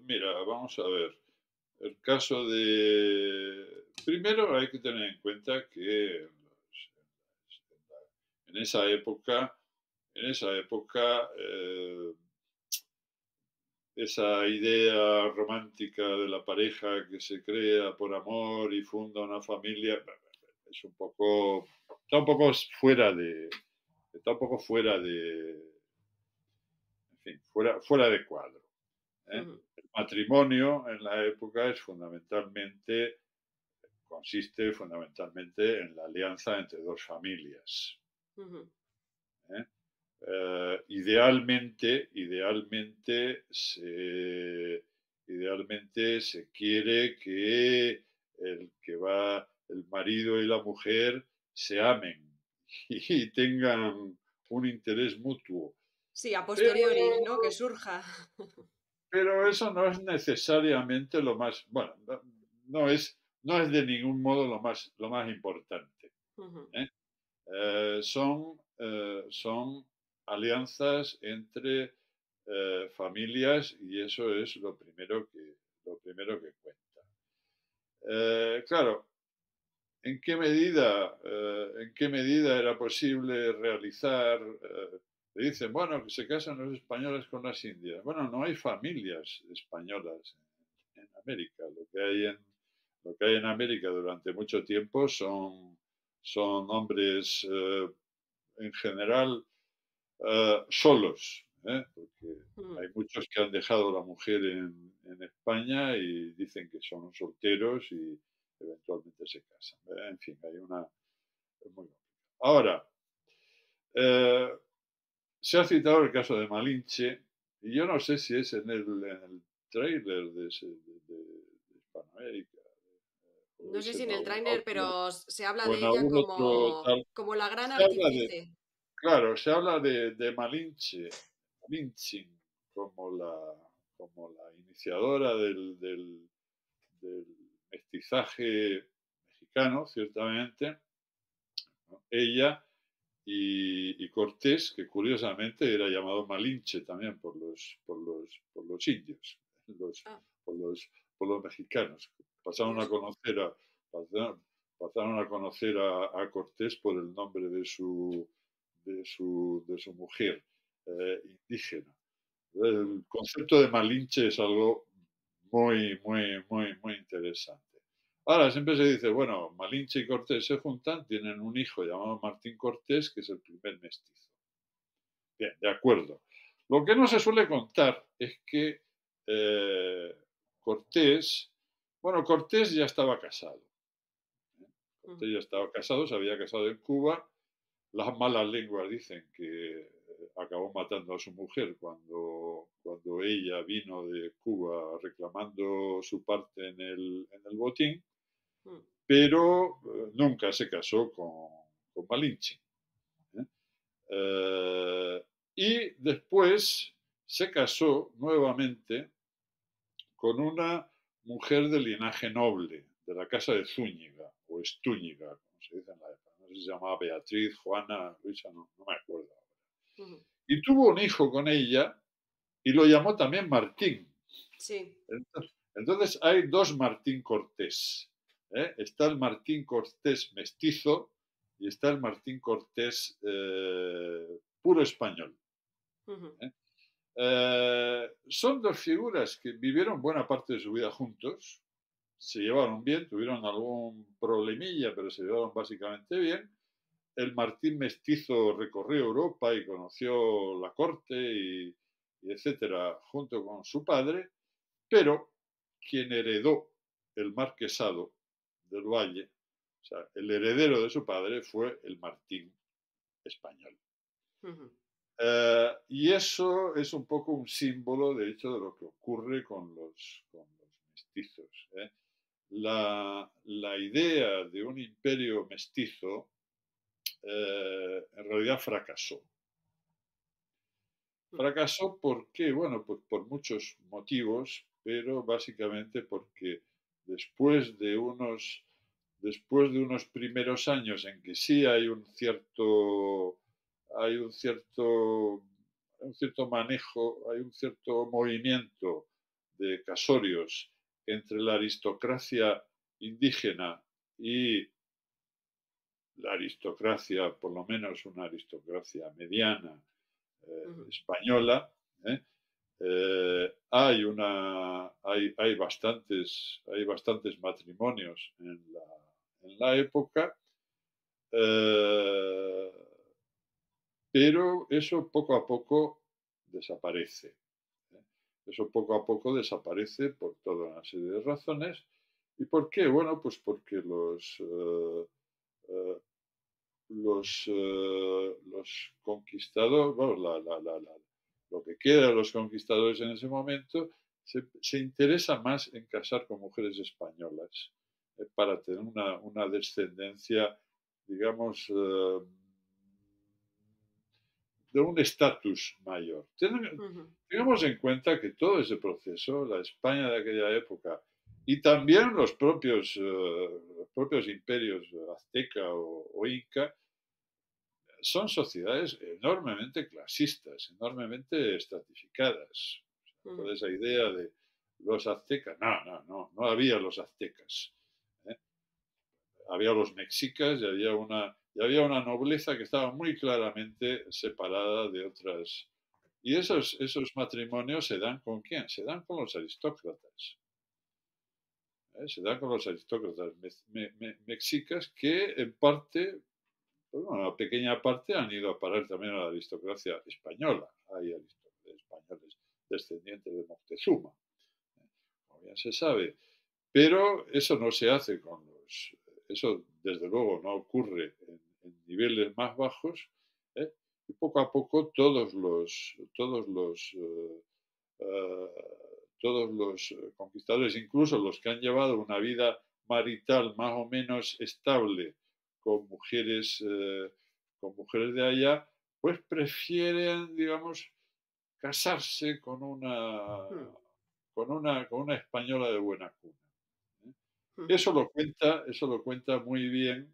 Mira, vamos a ver. El caso de... Primero hay que tener en cuenta que en esa época, esa idea romántica de la pareja que se crea por amor y funda una familia es un poco, está un poco fuera de, está un poco fuera de, en fin, fuera de cuadro. ¿Eh? Ujú, El matrimonio en la época consiste fundamentalmente en la alianza entre dos familias. ujú. ¿Eh? Idealmente se quiere que el marido y la mujer se amen y tengan un interés mutuo. Sí, a Pero, posteriori, ¿no? Que surja. pero eso no es necesariamente lo más, bueno, no es de ningún modo lo más importante. Ujú, ¿Eh? Son alianzas entre familias y eso es lo primero que cuenta. Claro, ¿en qué medida era posible realizar? Le dicen, bueno, que se casan los españoles con las indias. Bueno, no hay familias españolas en América. Lo que hay en América durante mucho tiempo son hombres en general solos, porque ujú. hay muchos que han dejado la mujer en España y dicen que son solteros y eventualmente se casan. En fin, hay una... Es muy complicado. Ahora, eh, se ha citado el caso de Malinche y yo no sé si es en el trailer de Hispanoamérica o No sé es si en en el algún tráiler, otro, pero se habla o de en ella algún otro tal. como la gran Se habla de, artífice. claro, se habla de Malinche, Malintzin, como como la iniciadora del mestizaje mexicano, ciertamente, ¿no? Ella y Cortés, que curiosamente era llamado Malinche también por los indios, los, Ah, por, los, por los mexicanos. Pasaron a curioso. conocer pasaron a conocer Cortés por el nombre de su mujer indígena. Ujú, El concepto de Malinche es algo muy interesante. Ahora, siempre se dice, bueno, Malinche y Cortés se juntan, tienen un hijo llamado Martín Cortés, que es el primer mestizo. Bien, de acuerdo. Lo que no se suele contar es que eh, Cortés, bueno, Cortés ya estaba casado. Ujú. Cortés ya estaba casado, se había casado en Cuba. Las malas lenguas dicen que acabó matando a su mujer cuando ella vino de Cuba reclamando su parte en el botín, Mm. pero nunca se casó con Malinche. ¿Eh? Y después se casó nuevamente con una mujer de linaje noble, de la casa de Zúñiga, o Estúñiga, como se dice en la época. No sé si se llamaba Beatriz, Juana, Luisa, no me acuerdo. Ujú. Y tuvo un hijo con ella y lo llamó también Martín. Sí. Entonces hay dos Martín Cortés. Está el Martín Cortés mestizo y está el Martín Cortés puro español. Ujú. ¿Eh? Son dos figuras que vivieron buena parte de su vida juntos, se llevaron bien, tuvieron algún problemilla, pero se llevaron básicamente bien. El Martín mestizo recorrió Europa y conoció la corte y etcétera, junto con su padre, pero quien heredó el marquesado del Valle, o sea, el heredero de su padre fue el Martín español. Ujú. Y eso es un poco un símbolo, de hecho, de lo que ocurre con los mestizos. La idea de un imperio mestizo en realidad fracasó. Mm. Fracasó porque, bueno, pues por muchos motivos, pero básicamente porque después de unos, después de unos primeros años en que sí hay un cierto manejo, hay un cierto movimiento de casorios entre la aristocracia indígena y la aristocracia, por lo menos una aristocracia mediana, Ujú. española, ¿eh? Hay bastantes matrimonios en la época, eh, pero eso poco a poco desaparece. ¿Eh? Eso poco a poco desaparece por toda una serie de razones. ¿Y por qué? Bueno, pues porque eh, los conquistadores, bueno, lo que queda de los conquistadores en ese momento, se interesa más en casar con mujeres españolas para tener una descendencia, digamos, de un estatus mayor. Ujú. Tengamos en cuenta que todo ese proceso, la España de aquella época y también los propios imperios azteca o inca, son sociedades enormemente clasistas, enormemente estratificadas. Ujú. Toda esa idea de los aztecas, no había los aztecas. ¿Eh? Había los mexicas y había una nobleza que estaba muy claramente separada de otras. Y esos matrimonios se dan con quién? Se dan con los aristócratas. Se dan con los aristócratas mexicas que en parte, pues bueno, una pequeña parte han ido a parar también a la aristocracia española. Hay españoles descendientes de Moctezuma, como bien se sabe. Pero eso no se hace eso desde luego no ocurre en niveles más bajos. ¿eh? Y poco a poco eh, todos los conquistadores, incluso los que han llevado una vida marital más o menos estable con mujeres, eh, con mujeres de allá, pues prefieren, digamos, casarse Mm. con una española de buena cuna. ¿Eh? Ujú. Eso lo cuenta muy bien,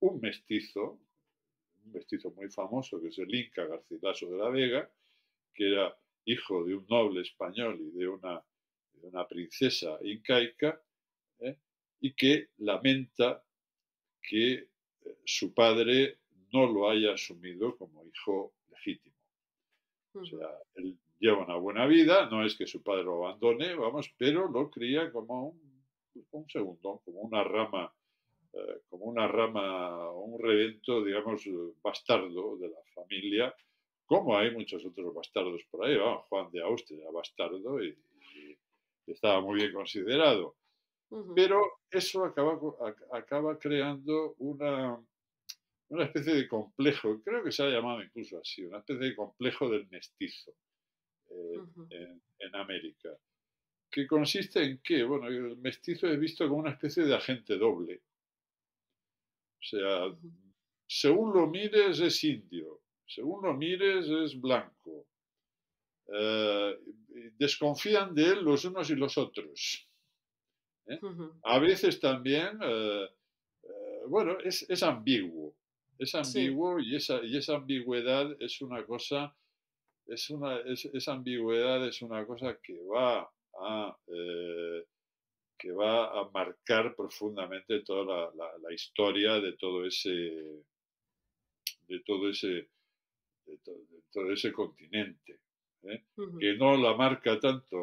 un mestizo muy famoso, que es el Inca Garcilaso de la Vega, que era hijo de un noble español y de una princesa incaica, ¿eh? Y que lamenta que su padre no lo haya asumido como hijo legítimo. O Ujú. sea, él lleva una buena vida, no es que su padre lo abandone, vamos, pero lo cría como un segundo, como una rama, un revento, digamos, bastardo de la familia, como hay muchos otros bastardos por ahí. Vamos, Juan de Austria, bastardo, y estaba muy bien considerado. Ujú, Pero eso acaba creando una especie de complejo, creo que se ha llamado incluso así, una especie de complejo del mestizo ujú, en América, que consiste en que, bueno, el mestizo es visto como una especie de agente doble. O sea, ujú. según lo mires es indio, según lo mires es blanco. Eh, Desconfían de él los unos y los otros. ¿Eh? Ujú. A veces también, bueno, es ambiguo. Es Sí, ambiguo y esa ambigüedad es una cosa, esa ambigüedad es una cosa que va a marcar profundamente toda la historia de todo ese, de todo ese continente, ¿eh? ujú, Que no la marca tanto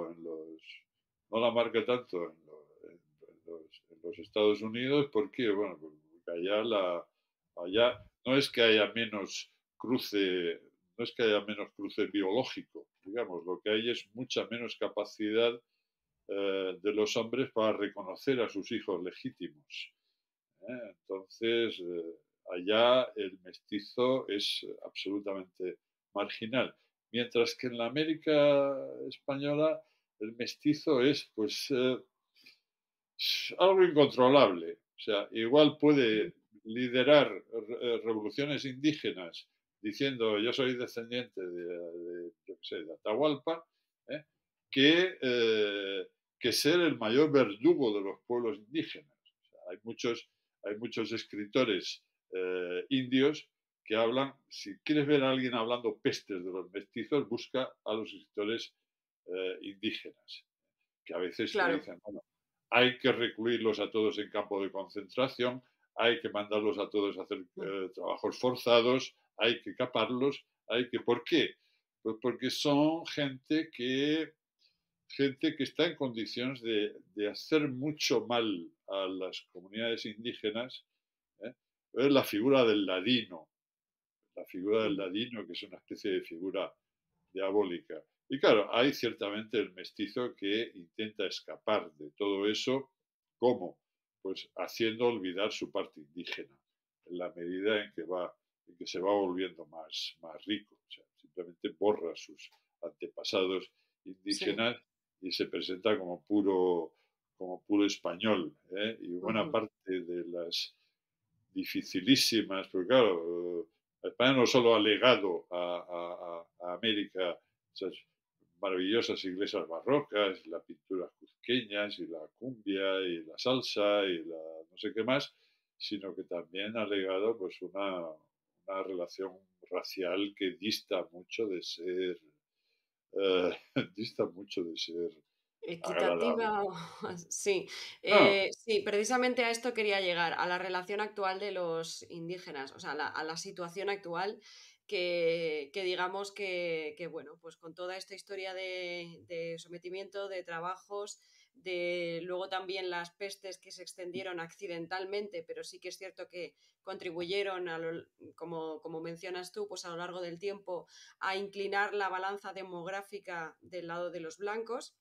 no la marca tanto en los Estados Unidos, porque, bueno, porque allá no es que haya menos cruce, no es que haya menos cruce biológico, digamos, lo que hay es mucha menos capacidad de los hombres para reconocer a sus hijos legítimos. Entonces, allá el mestizo es absolutamente marginal. Mientras que en la América española el mestizo es pues algo incontrolable. O sea, igual ujú. puede liderar revoluciones indígenas diciendo yo soy descendiente yo qué sé, de Atahualpa, ¿eh? que, eh, que ser el mayor verdugo de los pueblos indígenas. O sea, hay muchos escritores indios que hablan, si quieres ver a alguien hablando pestes de los mestizos, busca a los escritores indígenas, que a veces te Claro. dicen, bueno, hay que recluirlos a todos en campo de concentración, hay que mandarlos a todos a hacer Mm, trabajos forzados, hay que caparlos, ¿por qué? Pues porque son gente que está en condiciones de hacer mucho mal a las comunidades indígenas. ¿Eh? Es la figura del ujú. ladino, que es una especie de figura diabólica. Y claro, hay ciertamente el mestizo que intenta escapar de todo eso. ¿Cómo? Pues haciendo olvidar su parte indígena, en la medida en que se va volviendo más rico. O sea, simplemente borra sus antepasados Sí. indígenas y se presenta como puro español. ¿Eh? Y buena Ujú. parte de las dificilísimas, porque claro, España no solo ha legado a América esas maravillosas iglesias barrocas, las pinturas cuzqueñas y la cumbia y la salsa y la no sé qué más, sino que también ha legado pues una relación racial que dista mucho de ser eh, dista mucho de ser agradable. Equitativa, sí. No, Sí, precisamente a esto quería llegar, a la relación actual de los indígenas, o sea, a la situación actual que digamos que, bueno, pues con toda esta historia de sometimiento, de trabajos, de luego también las pestes que se extendieron accidentalmente, pero sí que es cierto que contribuyeron, como mencionas tú, pues a lo largo del tiempo a inclinar la balanza demográfica del lado de los blancos.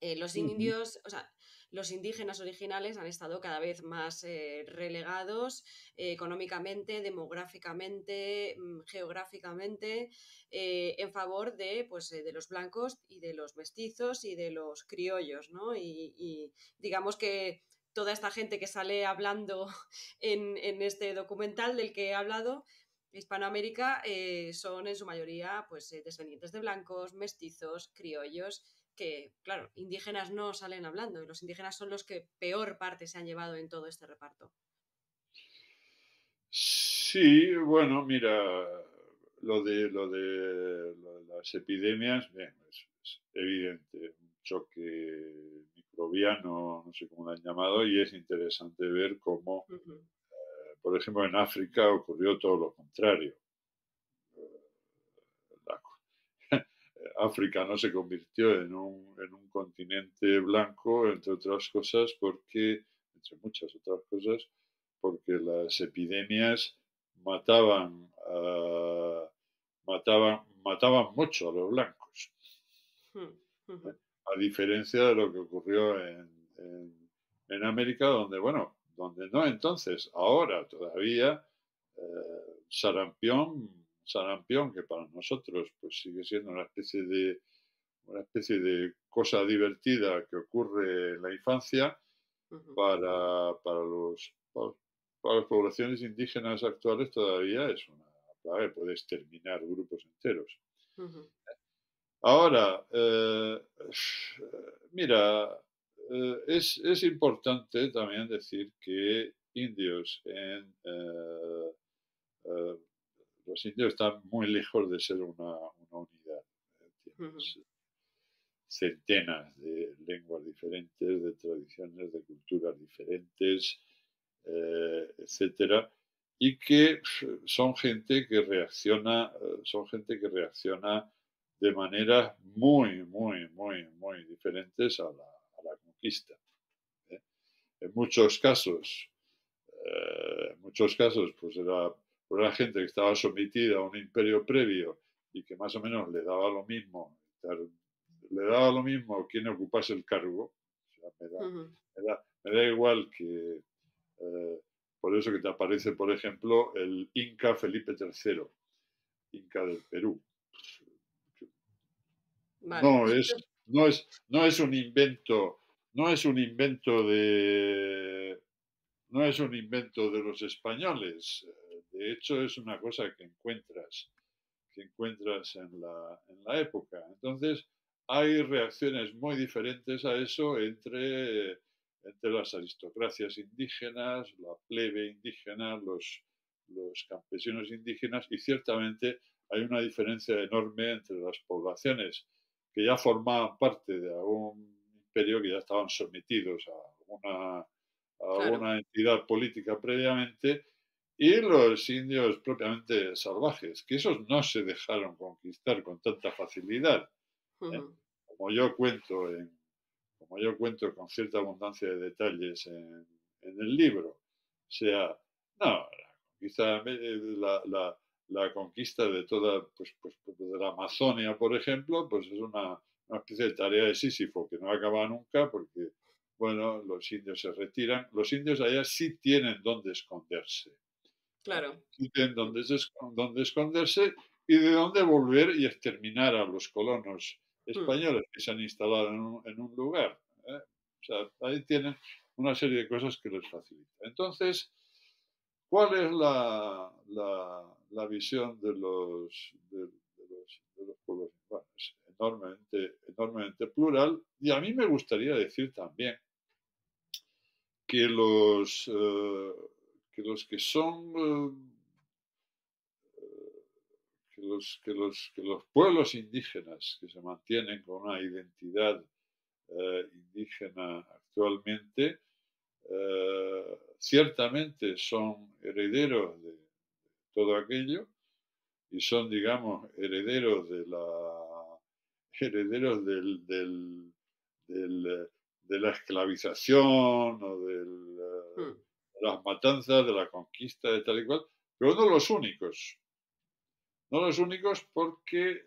Los uh-huh, indios, o sea, los indígenas originales han estado cada vez más relegados económicamente, demográficamente, geográficamente, en favor de, pues, de los blancos y de los mestizos y de los criollos, ¿no? Y digamos que toda esta gente que sale hablando en este documental del que he hablado, Hispanoamérica, son en su mayoría pues, descendientes de blancos, mestizos, criollos, que, claro, indígenas no salen hablando y los indígenas son los que peor parte se han llevado en todo este reparto. Sí, bueno, mira, lo de las epidemias, bien, es evidente, un choque microbiano, no sé cómo lo han llamado, y es interesante ver cómo, Uh -huh. por ejemplo, en África ocurrió todo lo contrario. La- África no se convirtió en un continente blanco, entre otras cosas, porque, entre muchas otras cosas, porque las epidemias mataban, mataban mucho a los blancos, Mm, ¿eh? ujú, A diferencia de lo que ocurrió en América, donde, bueno, donde no entonces, ahora todavía, sarampión, sarampión, que para nosotros pues sigue siendo una especie de cosa divertida que ocurre en la infancia, ujú, para para las poblaciones indígenas actuales todavía es una plaga que puede exterminar grupos enteros. ujú. Ahora, mira, es importante también decir que indios eh, los indios están muy lejos de ser una unidad. Ujú, Tienes centenas de lenguas diferentes, de tradiciones, de culturas diferentes, etcétera, y que son gente que reacciona, son gente que reacciona de maneras muy diferentes a la conquista. ¿Eh? En muchos casos, pues era gente que estaba sometida a un imperio previo y que más o menos le daba lo mismo, le daba lo mismo quien ocupase el cargo. O sea, ujú. me da igual que, por eso que te aparece, por ejemplo, el Inca Felipe III, Inca del Perú. Vale. No es, no es un invento, no es un invento de, no es un invento de los españoles. De hecho, es una cosa que encuentras en la época. Entonces, hay reacciones muy diferentes a eso entre las aristocracias indígenas, la plebe indígena, los campesinos indígenas, y ciertamente hay una diferencia enorme entre las poblaciones que ya formaban parte de algún imperio, que ya estaban sometidos a Claro. alguna entidad política previamente, y los indios propiamente salvajes, que esos no se dejaron conquistar con tanta facilidad, ¿eh? Ujú, Como yo cuento como yo cuento con cierta abundancia de detalles en el libro. O sea, no, la conquista de toda, pues, de la Amazonia, por ejemplo, pues es una especie de tarea de Sísifo que no acaba nunca porque, bueno, los indios se retiran. Los indios allá sí tienen dónde esconderse. claro. Sí tienen dónde esconderse y de dónde volver y exterminar a los colonos Mm, españoles que se han instalado en un lugar. ¿Eh? O sea, ahí tienen una serie de cosas que les facilitan. Entonces, ¿cuál es la visión de los pueblos? Bueno, es enormemente plural, y a mí me gustaría decir también que que los que son que los pueblos indígenas que se mantienen con una identidad indígena actualmente, ciertamente son herederos de todo aquello y son, digamos, herederos de la esclavización o mm, de las matanzas, de la conquista, de tal y cual, pero no los únicos. No los únicos porque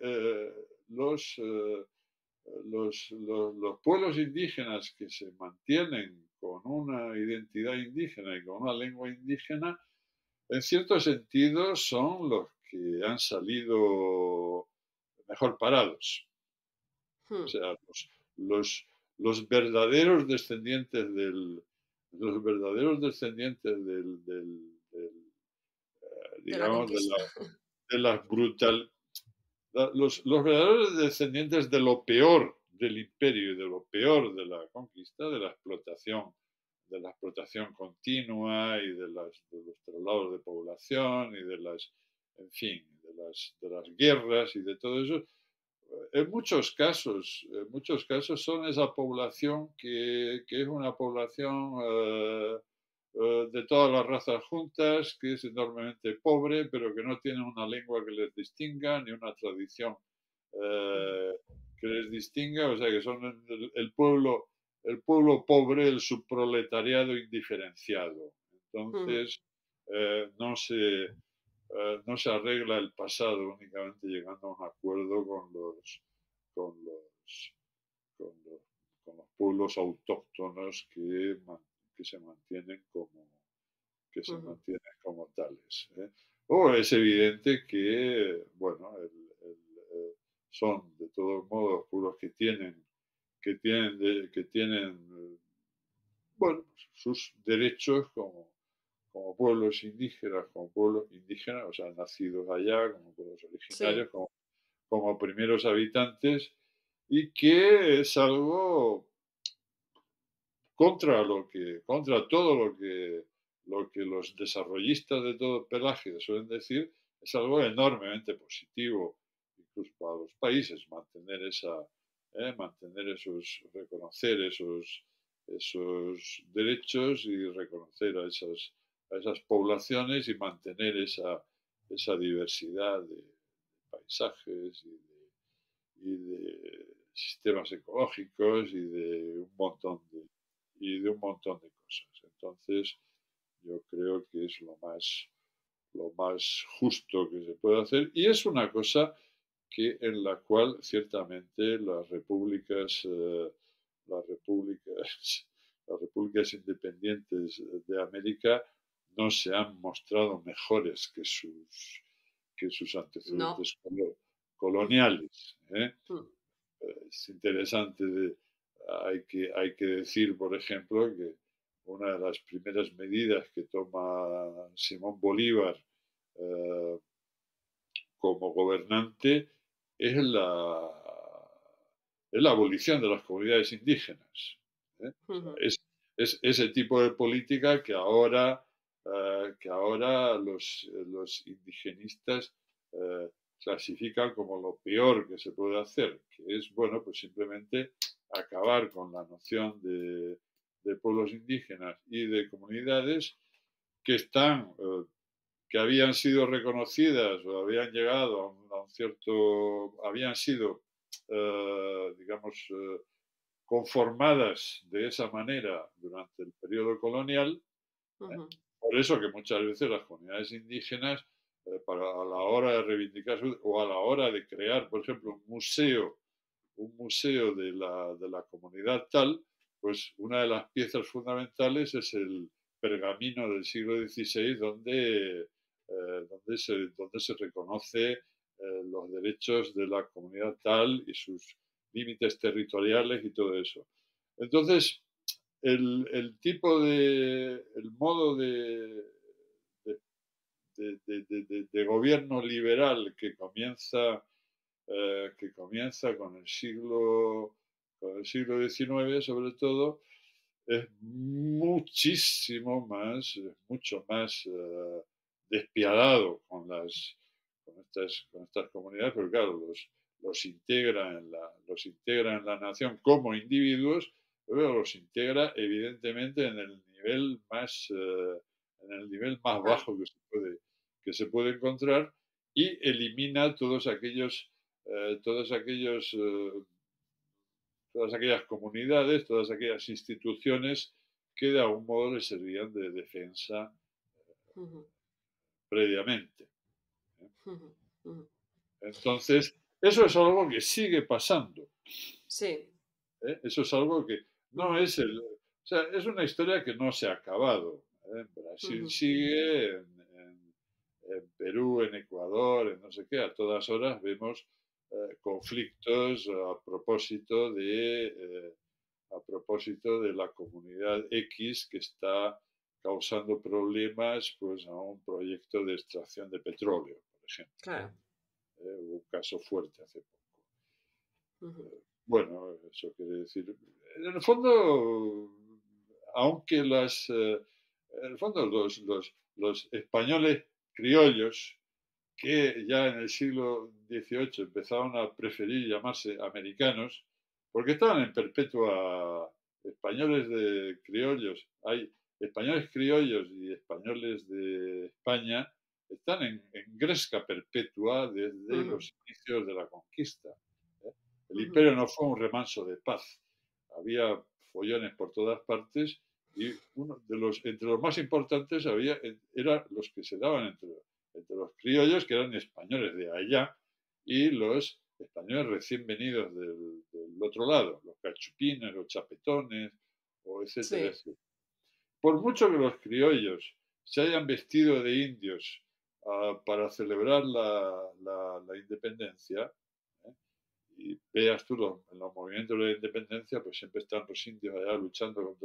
los pueblos indígenas que se mantienen con una identidad indígena y con una lengua indígena, en cierto sentido son los que han salido mejor parados. O mm. sea, los, los verdaderos descendientes los verdaderos descendientes De la digamos, conquista. de las brutal, los verdaderos descendientes de lo peor del imperio y de lo peor de la conquista, de la explotación continua y de los traslados de población y de las, en fin, de las guerras y de todo eso, en muchos casos son esa población que es una población de todas las razas juntas, que es enormemente pobre, pero que no tiene una lengua que les distinga, ni una tradición eh, que les distinga, o sea, que son el pueblo pobre, el subproletariado indiferenciado. Ujú, Entonces, no se arregla el pasado únicamente llegando a un acuerdo con los, con los, con los pueblos autóctonos que se mantienen que se ujú. mantienen como tales. ¿Eh? O es evidente que, bueno, son de todos modos pueblos que tienen bueno, sus derechos como pueblos indígenas, o sea, nacidos allá, como pueblos Sí, originarios, como primeros habitantes, y que es algo contra todo lo que los desarrollistas de todo pelaje suelen decir, es algo enormemente positivo, incluso para los países, reconocer esos derechos y reconocer a esas poblaciones y mantener esa diversidad de paisajes y de sistemas ecológicos y de un montón de cosas. Entonces, yo creo que es lo más justo que se puede hacer y es una cosa en la cual ciertamente las repúblicas, las repúblicas independientes de América no se han mostrado mejores que sus no. antecedentes coloniales. ¿Eh? Mm, Es interesante, hay que decir, por ejemplo, que una de las primeras medidas que toma Simón Bolívar eh, como gobernante es es la abolición de las comunidades indígenas. ¿Eh? O sea, ujú. es ese tipo de política que ahora los indigenistas clasifican como lo peor que se puede hacer, que es, bueno, pues simplemente acabar con la noción de pueblos indígenas y de comunidades que que habían sido reconocidas o habían llegado a un cierto, habían sido, digamos, conformadas de esa manera durante el periodo colonial. ¿Eh? Ujú, Por eso que muchas veces las comunidades indígenas, a la hora de reivindicar o a la hora de crear, por ejemplo, un museo de la comunidad tal, pues una de las piezas fundamentales es el pergamino del siglo XVI donde se reconoce los derechos de la comunidad tal y sus límites territoriales y todo eso. Entonces, el modo de, de gobierno liberal que comienza con el siglo XIX, sobre todo, es mucho más despiadado con estas comunidades, porque claro, los integra en la nación como individuos, pero los integra evidentemente en el nivel más claro. bajo que se puede encontrar y elimina todos aquellos todas aquellas comunidades, todas aquellas instituciones que de algún modo le servían de defensa Ujú, previamente. ¿Eh? ujú, ujú. Entonces, eso es algo que sigue pasando. Sí. ¿Eh? Eso es algo que no Ujú, es o sea, es una historia que no se ha acabado. ¿Eh? En Brasil ujú, sigue, en Perú, en Ecuador, en no sé qué, a todas horas vemos conflictos a propósito de la comunidad X que está causando problemas pues, a un proyecto de extracción de petróleo, por ejemplo. claro. Hubo un caso fuerte hace poco. Ujú, Bueno, eso quiere decir, en el fondo, aunque en el fondo los españoles criollos que ya en el siglo XVIII empezaron a preferir llamarse americanos, porque estaban en perpetua españoles de criollos. Hay españoles criollos y españoles de España, están en gresca perpetua desde los inicios de la conquista. El imperio no fue un remanso de paz. Había follones por todas partes y entre los más importantes eran los que se daban entre los criollos, que eran españoles de allá, y los españoles recién venidos del otro lado, los cachupines, los chapetones, o etcétera, Sí. etcétera. Por mucho que los criollos se hayan vestido de indios para celebrar la independencia, ¿eh? Y veas tú en los movimientos de la independencia, pues siempre están los indios allá luchando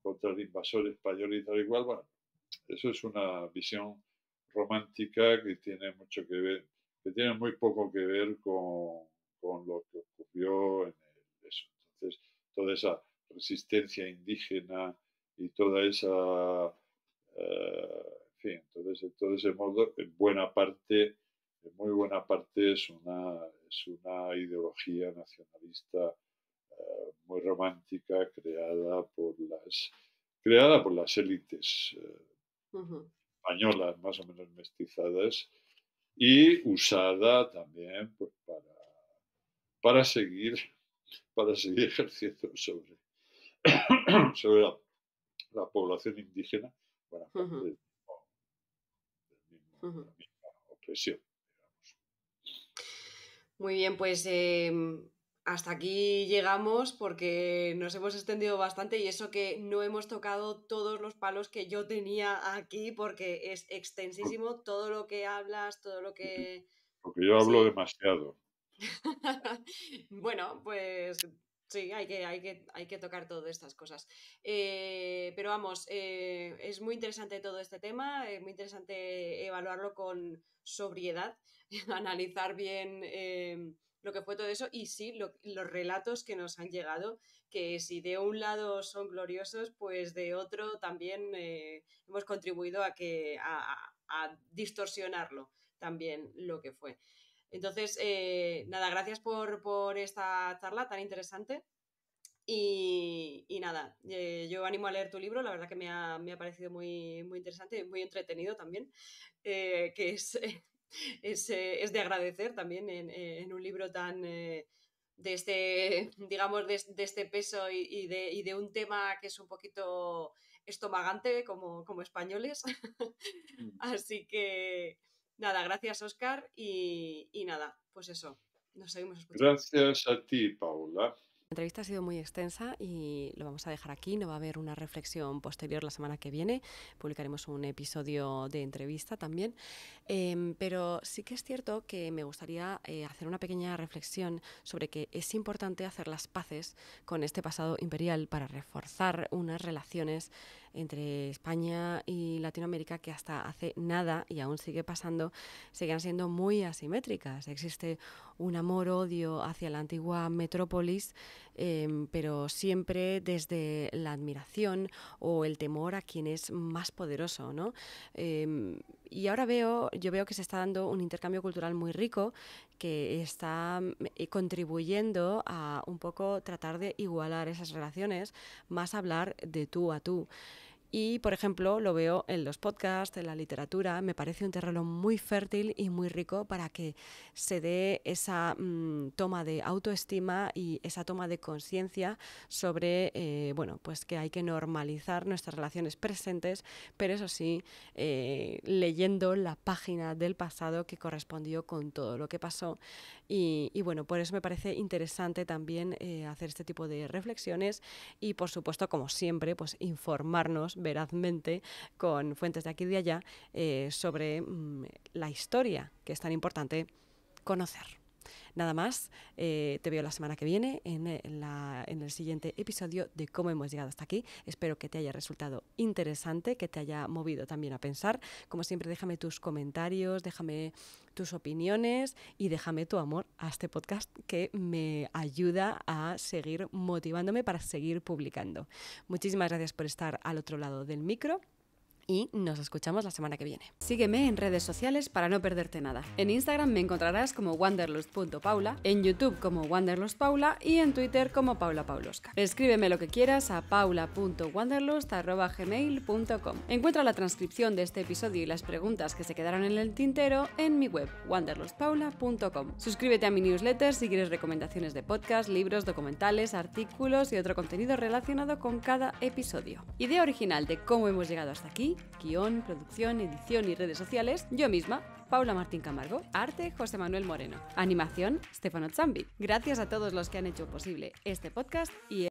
contra el invasor español y tal y cual. Bueno, eso es una visión romántica que tiene mucho que ver, que tiene muy poco que ver con lo que ocurrió en eso. Entonces, toda esa resistencia indígena y toda esa, en fin, todo ese modo, en muy buena parte es una ideología nacionalista muy romántica creada por las élites españolas más o menos mestizadas y usada también pues, para seguir para seguir ejerciendo sobre la población indígena buena parte de la misma opresión, digamos. Muy bien, pues hasta aquí llegamos porque nos hemos extendido bastante y eso que no hemos tocado todos los palos que yo tenía aquí porque es extensísimo todo lo que hablas, todo lo que... Porque yo hablo Sí. demasiado. Bueno, pues sí, hay que tocar todas estas cosas. Pero vamos, es muy interesante todo este tema, es muy interesante evaluarlo con sobriedad, analizar bien lo que fue todo eso y sí, los relatos que nos han llegado, que si de un lado son gloriosos, pues de otro también hemos contribuido a distorsionarlo también lo que fue. Entonces, nada, gracias por esta charla tan interesante. Y nada, yo animo a leer tu libro, la verdad que me ha parecido muy, muy interesante, muy entretenido también, que es de agradecer también en un libro tan de este, digamos, de este peso y de un tema que es un poquito estomagante como españoles. Mm. Así que nada, gracias Oscar y nada, pues eso, nos seguimos escuchando. Gracias a ti, Paula. La entrevista ha sido muy extensa y lo vamos a dejar aquí. No va a haber una reflexión posterior la semana que viene. Publicaremos un episodio de entrevista también. Pero sí que es cierto que me gustaría hacer una pequeña reflexión sobre que es importante hacer las paces con este pasado imperial para reforzar unas relaciones entre España y Latinoamérica que hasta hace nada, y aún sigue pasando, siguen siendo muy asimétricas. Existe un amor-odio hacia la antigua metrópolis, pero siempre desde la admiración o el temor a quien es más poderoso, ¿no? Y ahora yo veo que se está dando un intercambio cultural muy rico que está contribuyendo a un poco tratar de igualar esas relaciones, más hablar de tú a tú. Y, por ejemplo, lo veo en los podcasts, en la literatura, me parece un terreno muy fértil y muy rico para que se dé esa toma de autoestima y esa toma de conciencia sobre, bueno, pues que hay que normalizar nuestras relaciones presentes, pero eso sí, leyendo la página del pasado que correspondió con todo lo que pasó. Y bueno, por eso me parece interesante también hacer este tipo de reflexiones y, por supuesto, como siempre, pues informarnos verazmente con fuentes de aquí y de allá sobre la historia, que es tan importante conocer. Nada más, te veo la semana que viene en el siguiente episodio de Cómo hemos llegado hasta aquí. Espero que te haya resultado interesante, que te haya movido también a pensar. Como siempre, déjame tus comentarios, déjame tus opiniones y déjame tu amor a este podcast que me ayuda a seguir motivándome para seguir publicando. Muchísimas gracias por estar al otro lado del micro y nos escuchamos la semana que viene. Sígueme en redes sociales para no perderte nada. En Instagram me encontrarás como wanderlust.paula, en YouTube como wanderlustpaula y en Twitter como Paula Paulowska. Escríbeme lo que quieras a paula.wanderlust@gmail.com. Encuentra la transcripción de este episodio y las preguntas que se quedaron en el tintero en mi web wanderlustpaula.com. Suscríbete a mi newsletter si quieres recomendaciones de podcast, libros, documentales, artículos y otro contenido relacionado con cada episodio. Idea original de cómo hemos llegado hasta aquí, guión, producción, edición y redes sociales, yo misma, Paula Martín Camargo. Arte, José Manuel Moreno. Animación, Stefano Zambi. Gracias a todos los que han hecho posible este podcast y